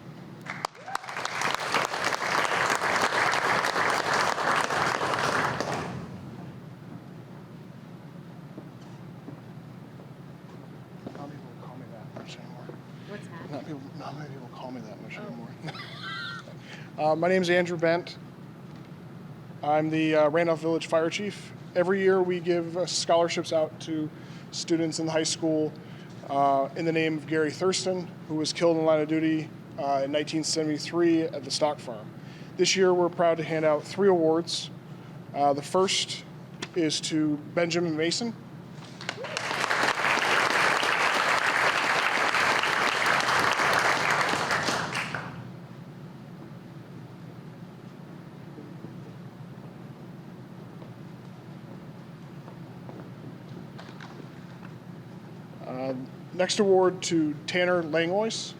Not many people call me that much anymore.
What's that?
Not many people call me that much anymore. My name is Andrew Bent. I'm the Randolph Village Fire Chief. Every year we give scholarships out to students in the high school in the name of Gary Thurston, who was killed in the line of duty in 1973 at the stock farm. This year we're proud to hand out 3 awards. The first is to Benjamin Mason. Next award to Tanner Langlois.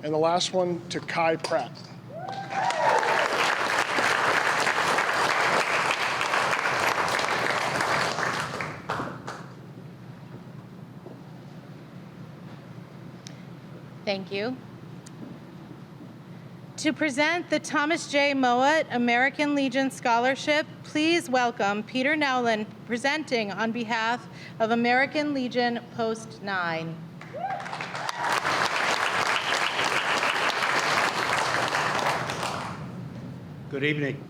And the last one to Kai Pratt.
Thank you. To present the Thomas J. Mowat American Legion Scholarship, please welcome Peter Nowlin, presenting on behalf of American Legion Post 9.
Good evening.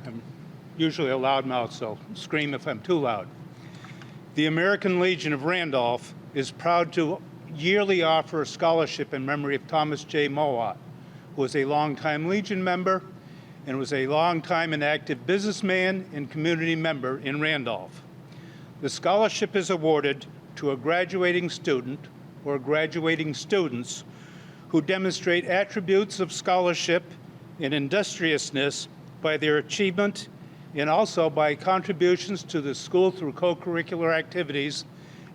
I'm usually a loudmouth, so scream if I'm too loud. The American Legion of Randolph is proud to yearly offer a scholarship in memory of Thomas J. Mowat, who was a longtime Legion member and was a longtime and active businessman and community member in Randolph. The scholarship is awarded to a graduating student or graduating students who demonstrate attributes of scholarship and industriousness by their achievement and also by contributions to the school through co-curricular activities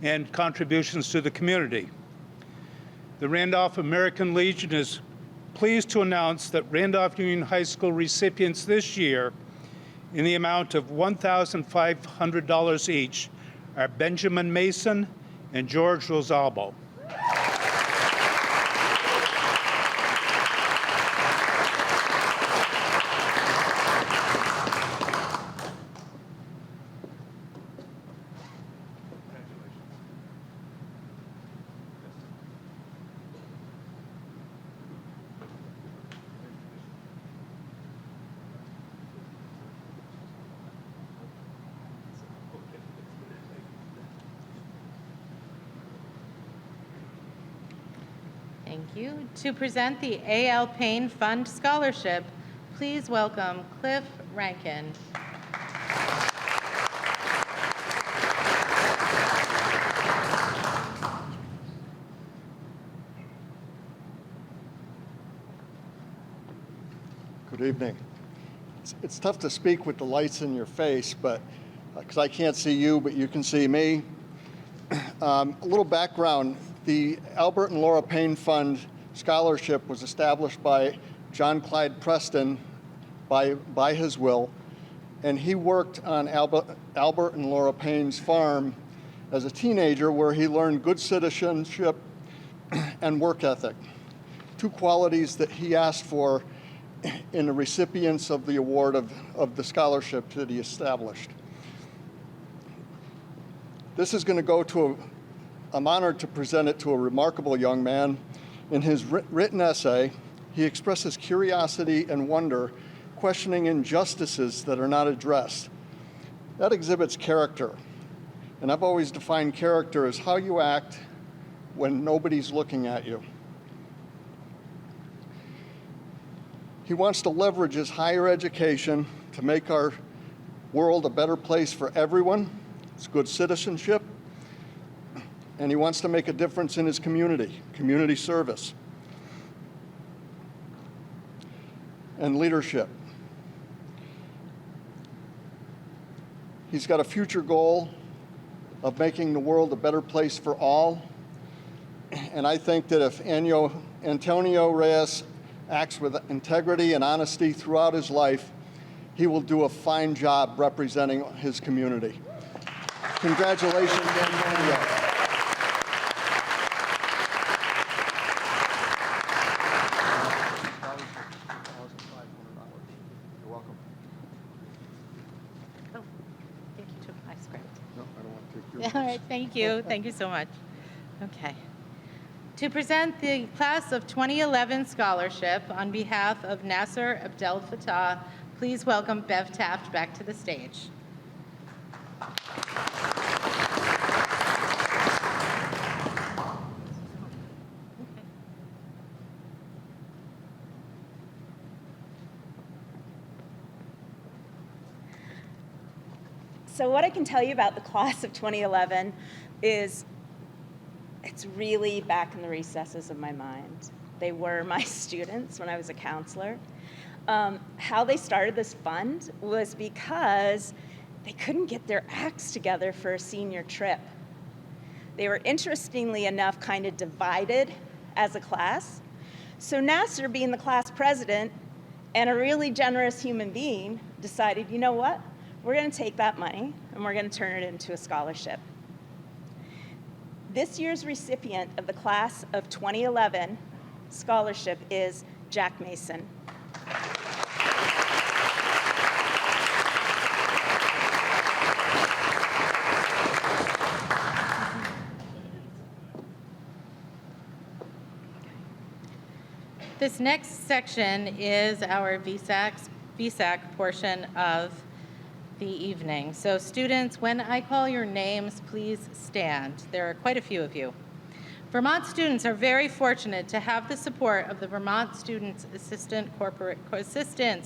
and contributions to the community. The Randolph American Legion is pleased to announce that Randolph Union High School recipients this year in the amount of $1,500 each are Benjamin Mason and George Rosalbo.
Thank you. To present the A.L. Payne Fund Scholarship, please welcome Cliff Rankin.
Good evening. It's tough to speak with the lights in your face, but because I can't see you, but you can see me. A little background. The Albert and Laura Payne Fund Scholarship was established by John Clyde Preston by his will, and he worked on Albert and Laura Payne's farm as a teenager, where he learned good citizenship and work ethic, two qualities that he asked for in the recipients of the award of the scholarship that he established. This is going to go to I'm honored to present it to a remarkable young man. In his written essay, he expresses curiosity and wonder, questioning injustices that are not addressed. That exhibits character. And I've always defined character as how you act when nobody's looking at you. He wants to leverage his higher education to make our world a better place for everyone. It's good citizenship. And he wants to make a difference in his community service, and leadership. He's got a future goal of making the world a better place for all. And I think that if Antonio Reyes acts with integrity and honesty throughout his life, he will do a fine job representing his community. Congratulations, Antonio.
All right, thank you. Thank you so much. Okay. To present the Class of 2011 Scholarship on behalf of Nasser Abdel Fattah, please welcome Bev Taft back to the stage.
So what I can tell you about the class of 2011 is it's really back in the recesses of my mind. They were my students when I was a counselor. How they started this fund was because they couldn't get their acts together for a senior trip. They were, interestingly enough, kind of divided as a class. So Nasser, being the class president and a really generous human being, decided, you know what? We're going to take that money and we're going to turn it into a scholarship. This year's recipient of the class of 2011 scholarship is Jack Mason.
This next section is our VSAC portion of the evening. So students, when I call your names, please stand. There are quite a few of you. Vermont students are very fortunate to have the support of the Vermont Students Assistance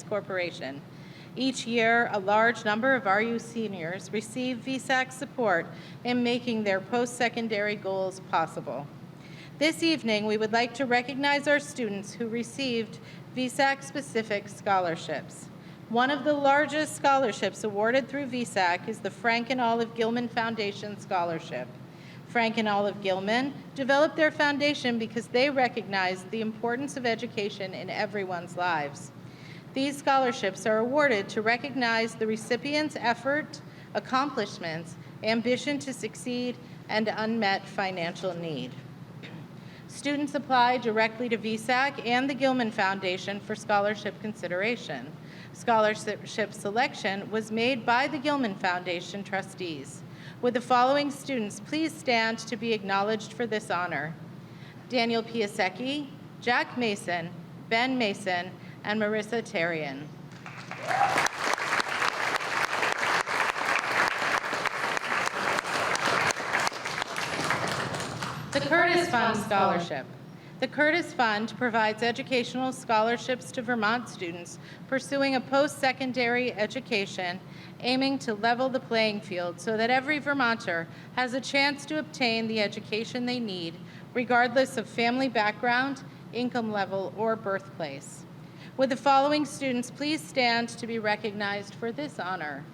Corporation. Each year, a large number of RU seniors receive VSAC support in making their post-secondary goals possible. This evening, we would like to recognize our students who received VSAC-specific scholarships. One of the largest scholarships awarded through VSAC is the Frank and Olive Gilman Foundation Scholarship. Frank and Olive Gilman developed their foundation because they recognized the importance of education in everyone's lives. These scholarships are awarded to recognize the recipient's effort, accomplishments, ambition to succeed, and unmet financial need. Students apply directly to VSAC and the Gilman Foundation for scholarship consideration. Scholarship selection was made by the Gilman Foundation trustees. Would the following students please stand to be acknowledged for this honor? Daniel Piasecki, Jack Mason, Ben Mason, and Marissa Tarian. The Curtis Fund Scholarship. The Curtis Fund provides educational scholarships to Vermont students pursuing a post-secondary education, aiming to level the playing field so that every Vermonter has a chance to obtain the education they need, regardless of family background, income level, or birthplace. Would the following students please stand to be recognized for this honor?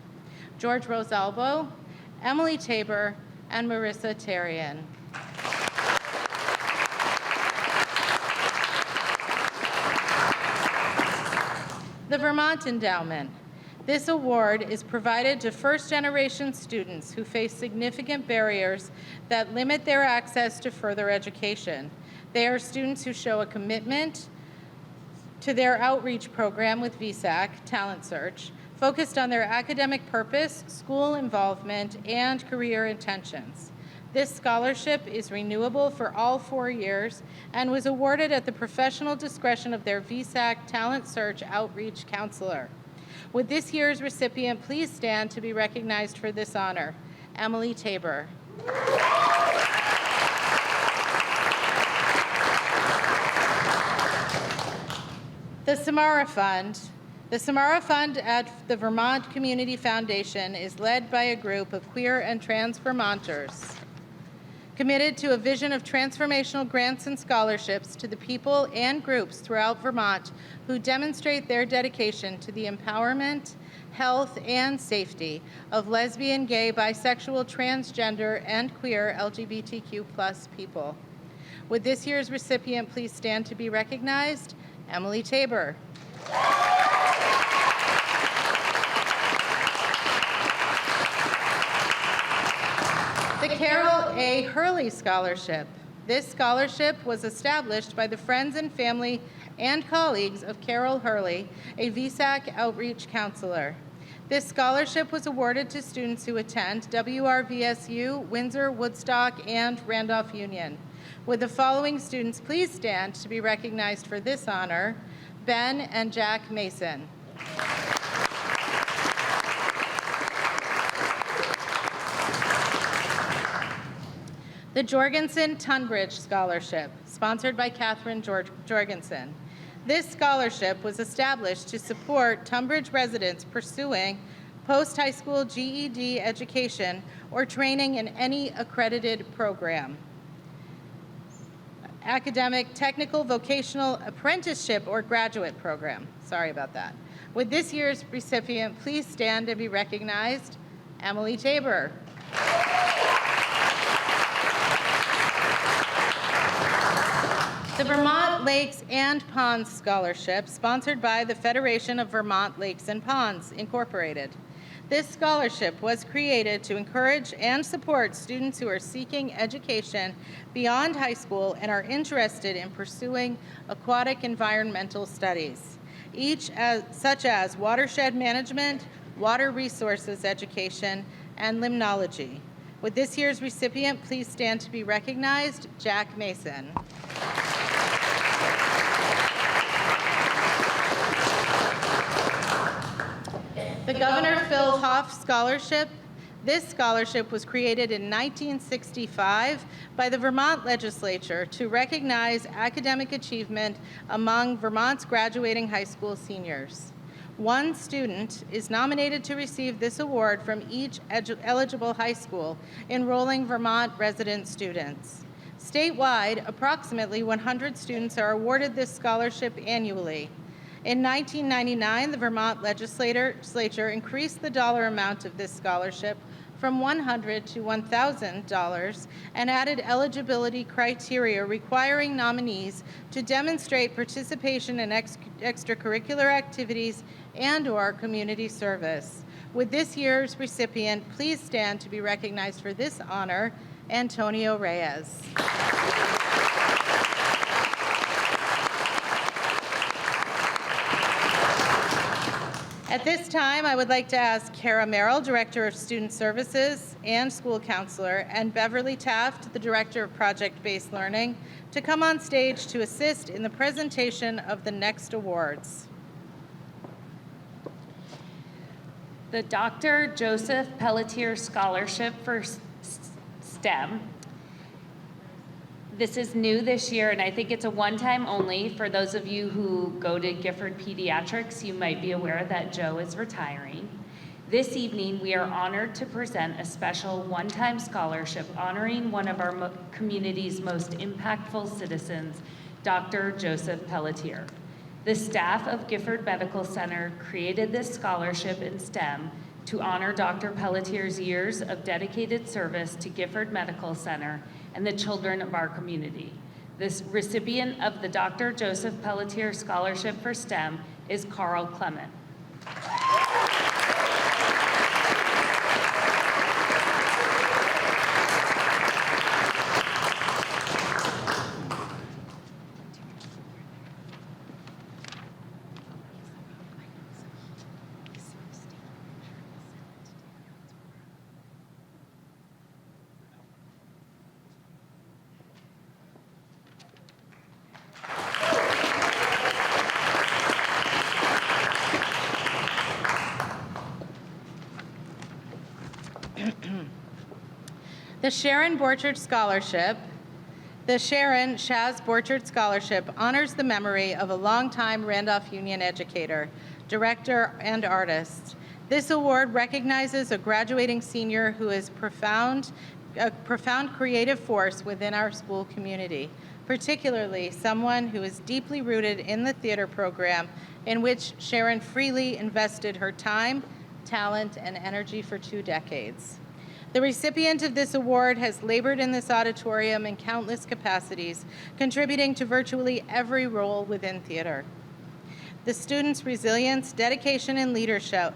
George Rosalbo, Emily Tabor, and Marissa Tarian. The Vermont Endowment. This award is provided to first-generation students who face significant barriers that limit their access to further education. They are students who show a commitment to their outreach program with VSAC, Talent Search, focused on their academic purpose, school involvement, and career intentions. This scholarship is renewable for all 4 years and was awarded at the professional discretion of their VSAC Talent Search Outreach Counselor. Would this year's recipient please stand to be recognized for this honor? Emily Tabor. The Samara Fund. The Samara Fund at the Vermont Community Foundation is led by a group of queer and trans Vermonters committed to a vision of transformational grants and scholarships to the people and groups throughout Vermont who demonstrate their dedication to the empowerment, health, and safety of lesbian, gay, bisexual, transgender, and queer LGBTQ+ people. Would this year's recipient please stand to be recognized? Emily Tabor. The Carol A. Hurley Scholarship. This scholarship was established by the friends and family and colleagues of Carol Hurley, a VSAC outreach counselor. This scholarship was awarded to students who attend WRVSU, Windsor, Woodstock, and Randolph Union. Would the following students please stand to be recognized for this honor? Ben and Jack Mason. The Jorgensen-Tunbridge Scholarship, sponsored by Catherine Jorgensen. This scholarship was established to support Tunbridge residents pursuing post-high school GED education or training in any accredited program. Academic, technical, vocational, apprenticeship, or graduate program. Sorry about that. Would this year's recipient please stand and be recognized? Emily Tabor. The Vermont Lakes and Ponds Scholarship, sponsored by the Federation of Vermont Lakes and Ponds, Incorporated. This scholarship was created to encourage and support students who are seeking education beyond high school and are interested in pursuing aquatic environmental studies, such as watershed management, water resources education, and limnology. Would this year's recipient please stand to be recognized? Jack Mason. The Governor Phil Hoff Scholarship. This scholarship was created in 1965 by the Vermont legislature to recognize academic achievement among Vermont's graduating high school seniors. One student is nominated to receive this award from each eligible high school enrolling Vermont resident students. Statewide, approximately 100 students are awarded this scholarship annually. In 1999, the Vermont legislature increased the dollar amount of this scholarship from $100 to $1,000 and added eligibility criteria requiring nominees to demonstrate participation in extracurricular activities and/or community service. Would this year's recipient please stand to be recognized for this honor? Antonio Reyes. At this time, I would like to ask Kara Merrill, Director of Student Services and School Counselor, and Beverly Taft, the Director of Project-Based Learning, to come on stage to assist in the presentation of the next awards.
The Dr. Joseph Pelletier Scholarship for STEM. This is new this year, and I think it's a one-time only. For those of you who go to Gifford Pediatrics, you might be aware that Joe is retiring. This evening, we are honored to present a special one-time scholarship honoring one of our community's most impactful citizens, Dr. Joseph Pelletier. The staff of Gifford Medical Center created this scholarship in STEM to honor Dr. Pelletier's years of dedicated service to Gifford Medical Center and the children of our community. This recipient of the Dr. Joseph Pelletier Scholarship for STEM is Carl Clement.
The Sharon Borchard Scholarship. The Sharon Shaz Borchard Scholarship honors the memory of a longtime Randolph Union educator, director, and artist. This award recognizes a graduating senior who is a profound creative force within our school community, particularly someone who is deeply rooted in the theater program in which Sharon freely invested her time, talent, and energy for 2 decades. The recipient of this award has labored in this auditorium in countless capacities, contributing to virtually every role within theater. The students' resilience, dedication, and leadership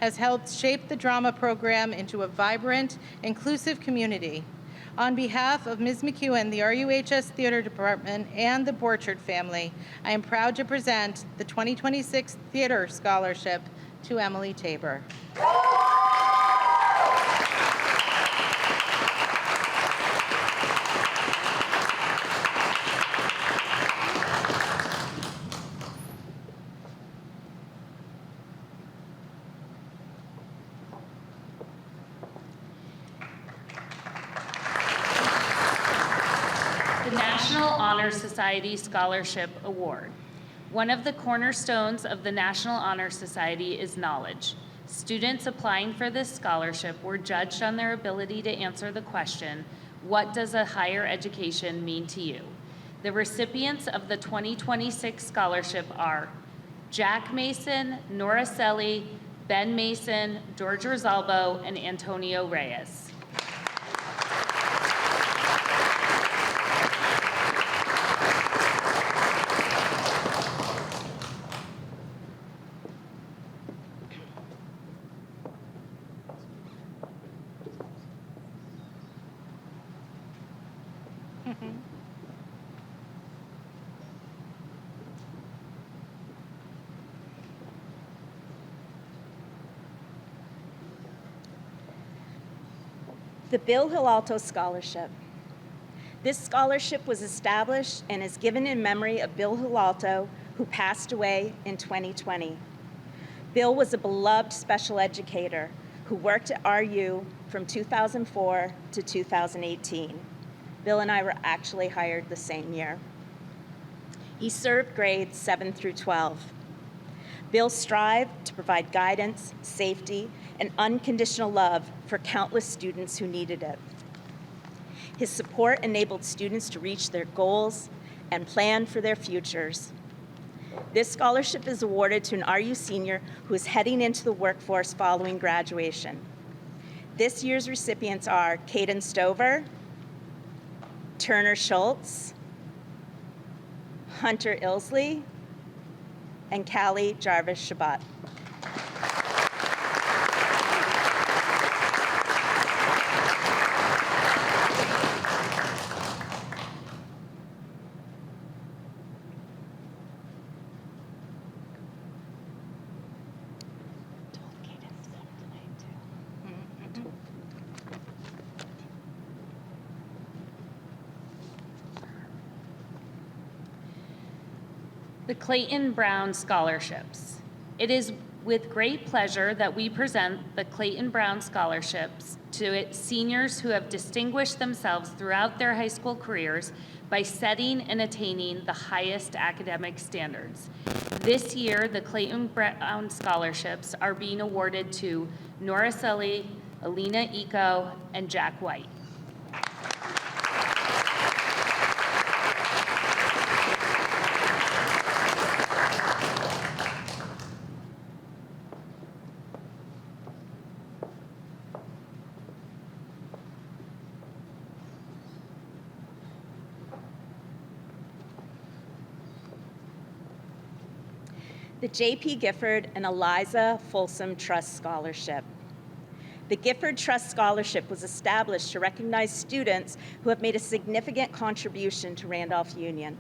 has helped shape the drama program into a vibrant, inclusive community. On behalf of Ms. McEwen, the RUHS Theater Department, and the Borchard family, I am proud to present the 2026 Theater Scholarship to Emily Tabor.
Honor Society Scholarship Award. One of the cornerstones of the National Honor Society is knowledge. Students applying for this scholarship were judged on their ability to answer the question, what does a higher education mean to you? The recipients of the 2026 scholarship are Jack Mason, Nora Selly, Ben Mason, George Rosalbo, and Antonio Reyes.
The Bill Hilalto Scholarship. This scholarship was established and is given in memory of Bill Hilalto, who passed away in 2020. Bill was a beloved special educator who worked at RU from 2004 to 2018. Bill and I were actually hired the same year. He served grades 7 through 12. Bill strived to provide guidance, safety, and unconditional love for countless students who needed it. His support enabled students to reach their goals and plan for their futures. This scholarship is awarded to an RU senior who is heading into the workforce following graduation. This year's recipients are Caden Stover, Turner Schultz, Hunter Ilsley, and Callie Jarvis Shabbat.
The Clayton Brown Scholarships. It is with great pleasure that we present the Clayton Brown Scholarships to seniors who have distinguished themselves throughout their high school careers by setting and attaining the highest academic standards. This year, the Clayton Brown Scholarships are being awarded to Nora Sully, Alina Eco, and Jack White.
The J.P. Gifford and Eliza Folsom Trust Scholarship. The Gifford Trust Scholarship was established to recognize students who have made a significant contribution to Randolph Union.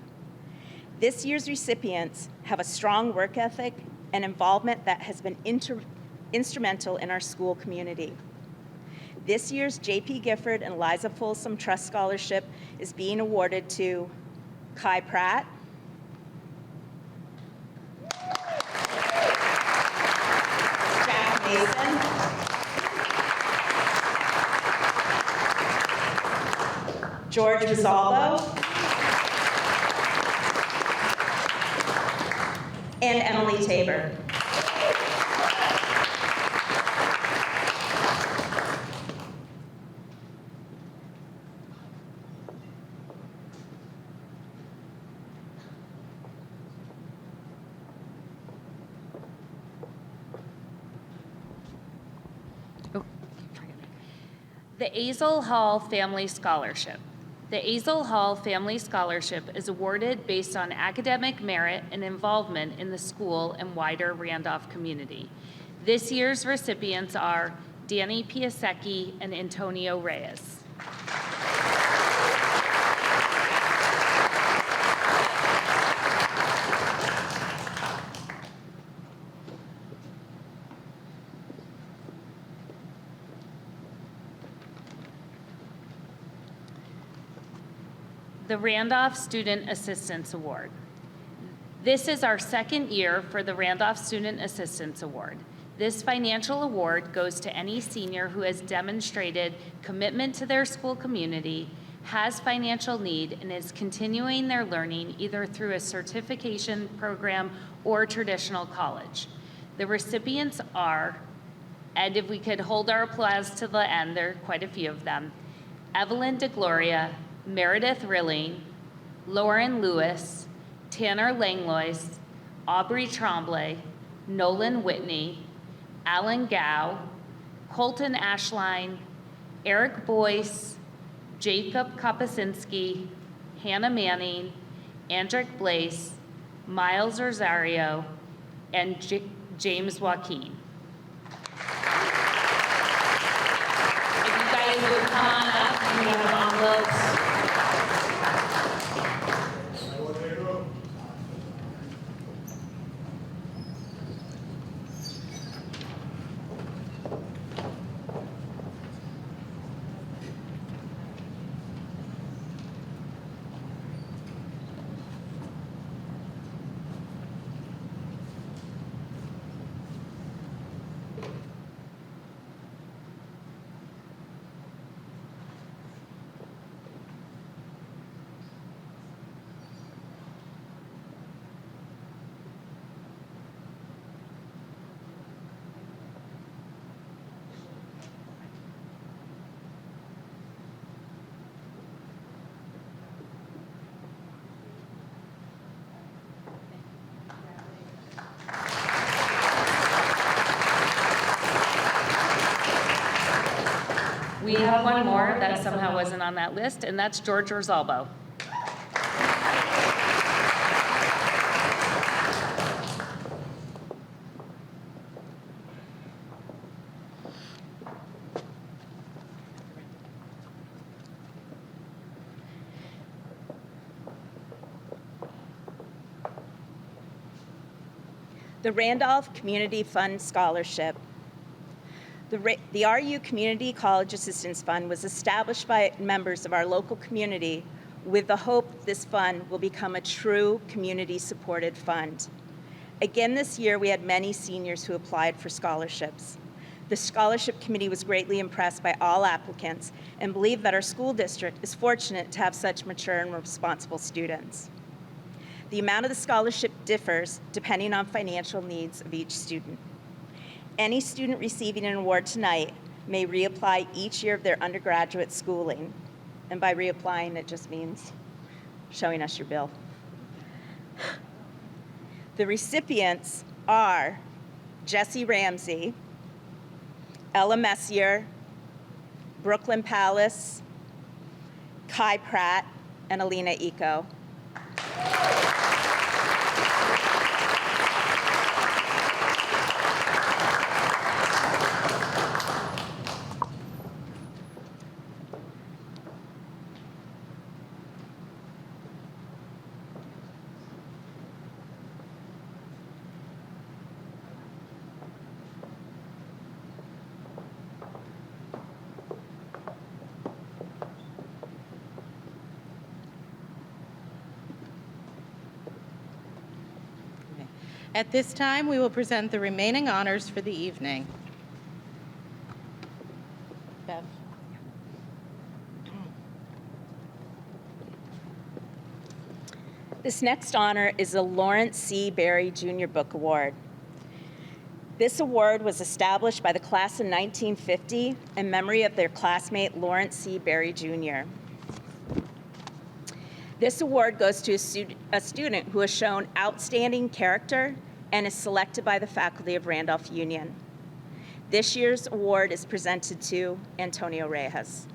This year's recipients have a strong work ethic and involvement that has been instrumental in our school community. This year's J.P. Gifford and Eliza Folsom Trust Scholarship is being awarded to Kai Pratt, Mason, George Rosalvo, and Emily Tabor.
The Azel Hall Family Scholarship. The Azel Hall Family Scholarship is awarded based on academic merit and involvement in the school and wider Randolph community. This year's recipients are Danny Piasecki and Antonio Reyes. The Randolph Student Assistance Award. This is our second year for the Randolph Student Assistance Award. This financial award goes to any senior who has demonstrated commitment to their school community, has financial need, and is continuing their learning either through a certification program or traditional college. The recipients are, and if we could hold our applause to the end, there are quite a few of them, Evelyn DeGloria, Meredith Rilling, Lauren Lewis, Tanner Langlois, Aubrey Tremblay, Nolan Whitney, Alan Gow, Colton Ashline, Eric Boyce, Jacob Kopasinski, Hannah Manning, Andrick Blaise, Miles Rosario, and James Joaquin. If you guys would come on up, we have envelopes. have one more that somehow wasn't on that list, and that's George Rosalbo.
The Randolph Community Fund Scholarship. The RU Community College Assistance Fund was established by members of our local community with the hope this fund will become a true community-supported fund. Again this year, we had many seniors who applied for scholarships. The scholarship committee was greatly impressed by all applicants and believed that our school district is fortunate to have such mature and responsible students. The amount of the scholarship differs depending on financial needs of each student. Any student receiving an award tonight may reapply each year of their undergraduate schooling. And by reapplying, it just means showing us your bill. The recipients are Jessie Ramsey, Ella Messier, Brooklyn Palace, Kai Pratt, and Alina Eco.
At this time, we will present the remaining honors for the evening. Bev.
This next honor is the Lawrence C. Berry Jr. Book Award. This award was established by the class of 1950 in memory of their classmate Lawrence C. Berry Jr. This award goes to a student who has shown outstanding character and is selected by the faculty of Randolph Union. This year's award is presented to Antonio Reyes.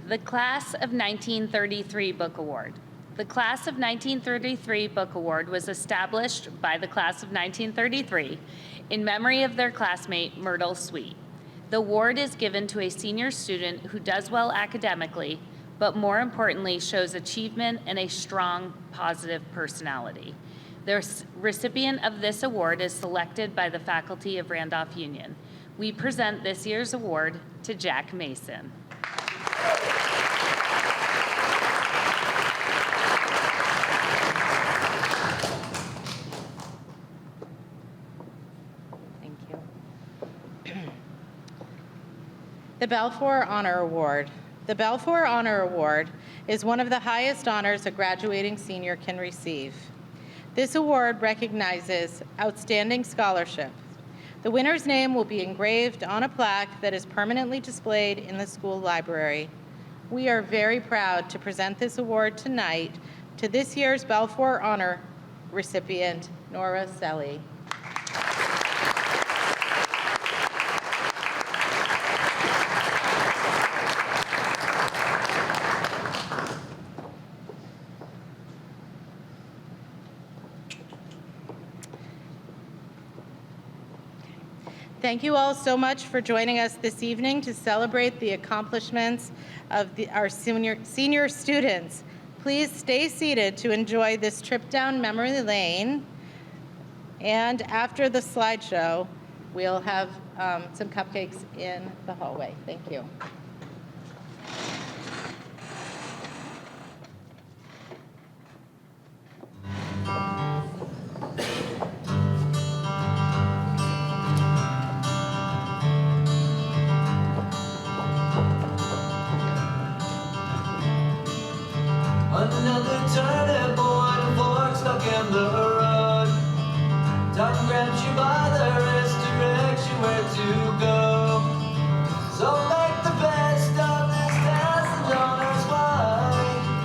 The Class of 1933 Book Award. The Class of 1933 Book Award was established by the Class of 1933 in memory of their classmate, Myrtle Sweet. The award is given to a senior student who does well academically, but more importantly, shows achievement and a strong, positive personality. The recipient of this award is selected by the faculty of Randolph Union. We present this year's award to Jack Mason.
The Balfour Honor Award. The Balfour Honor Award is one of the highest honors a graduating senior can receive. This award recognizes outstanding scholarship. The winner's name will be engraved on a plaque that is permanently displayed in the school library. We are very proud to present this award tonight to this year's Balfour Honor recipient, Nora Selly. Thank you all so much for joining us this evening to celebrate the accomplishments of our senior students. Please stay seated to enjoy this trip down memory lane. And after the slideshow, we'll have some cupcakes in the hallway. Thank you.
Another turning point, a fork stuck in the road. Time grabs you by the wrist, directs you where to go. So make the best of this test and don't ask why.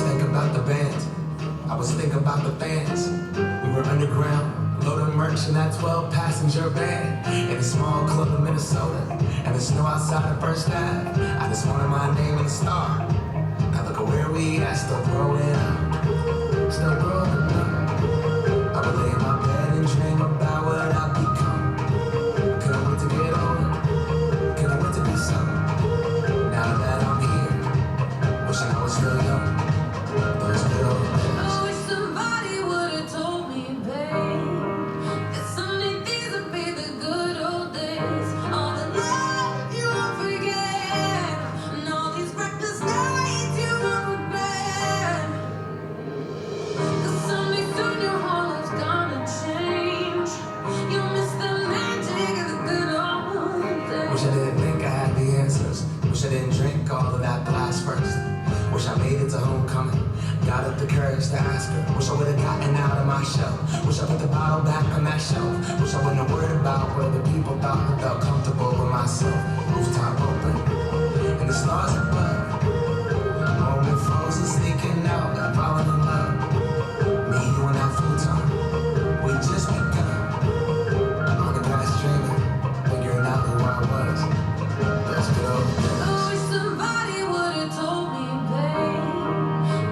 think about the band. I was thinking about the fans. We were underground, loading merch in that 12-passenger van in a small club in Minnesota, and the snow outside of First Ave. I just wanted my name and a star. Now look at where we at, still growing up, still growing up. I would lay in my bed and dream about what I'd become. Couldn't wait to get older, couldn't wait to be something. Now that I'm here, wishing I was still young. Those good old days.
I wish somebody would've told me, babe, that someday these would be the good old days. All the love you won't forget, and all these reckless nights you won't regret. 'Cause someday soon your whole life's gonna change. You'll miss the magic of the good old days.
Wish I didn't think I had the answers. Wish I didn't drink all of that blast first. Wish I made it to homecoming. Got up the courage to ask her. Wish I would've gotten out of my shell. Wish I put the bottle back on that shelf. Wish I wouldn't have worried about whether people thought I felt comfortable with myself. Rooftop open, and the stars above. Moment frozen, sneaking out and falling in love. Me, you, and that futon, we just begun. On the glass dreaming, figuring out who I was. Those good old days.
I wish somebody would've told me, babe,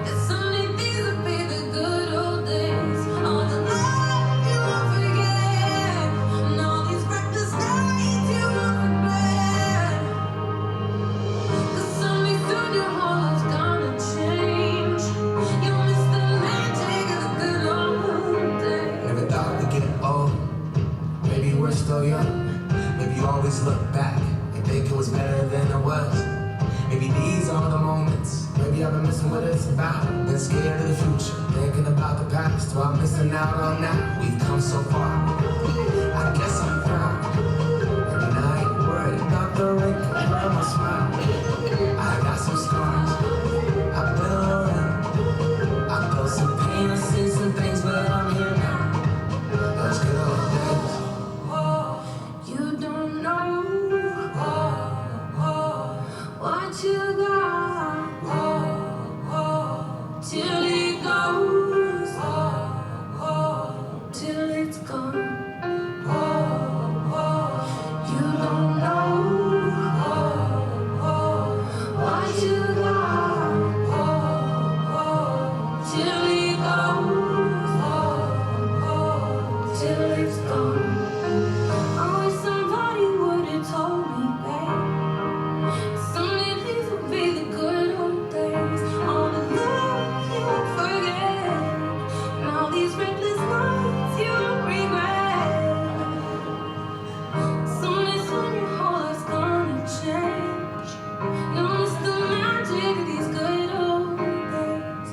that someday these would be the good old days. All the love you won't forget, and all these reckless nights you won't regret. 'Cause someday soon your whole life's gonna change. You'll miss the magic of the good old days.
Never thought we'd get old. Maybe we're still young. Maybe you always look back and think it was better than it was. Maybe these are the moments. Maybe I've been missing what it's about. Been scared of the future, thinking about the past. While I'm missing out on that. We've come so far. I guess I'm proud. And I ain't worried about the wrinkles around my smile. I got some scars. I've been around. I felt some pain, I've seen some things, but I'm here now. Those good old days.
You don't know what you got till it goes, till it's gone. You don't know what you got till it goes, till it's gone. I wish somebody would've told me, babe, someday these would be the good old days. All the love you won't forget, and all these reckless nights you won't regret. Someday soon your whole life's gonna change. You'll miss the magic of these good old days.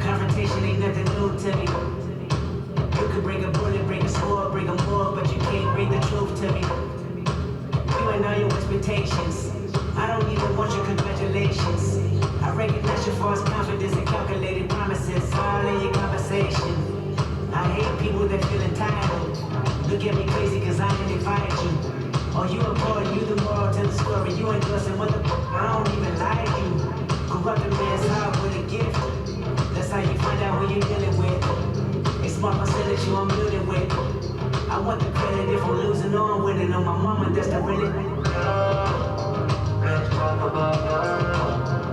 Confrontation ain't nothing new to me. You could bring a bullet, bring a sword, bring a more, but you can't bring the truth to me. You ain't all your expectations. I don't even want your congratulations. I recognize your false confidence and calculated promises all in your conversation. I hate people that feel entitled. Look at me crazy cause I didn't invite you. Or you important, you the moral to the story. You endorsing what the I don't even like you. Corrupt a man's heart with a gift. That's how you find out who you're dealing with. A smart percentage you I'm building with. I want the credit if I'm losing or I'm winning. On my mama, that's the really. Let's talk about love.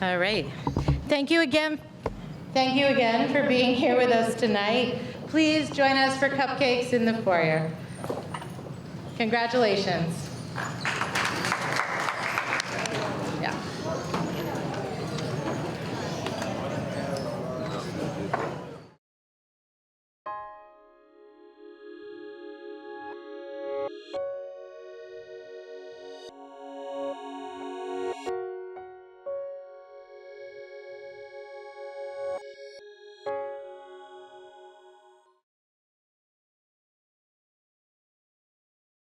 All right. Thank you again. Thank you again for being here with us tonight. Please join us for cupcakes in the foyer. Congratulations.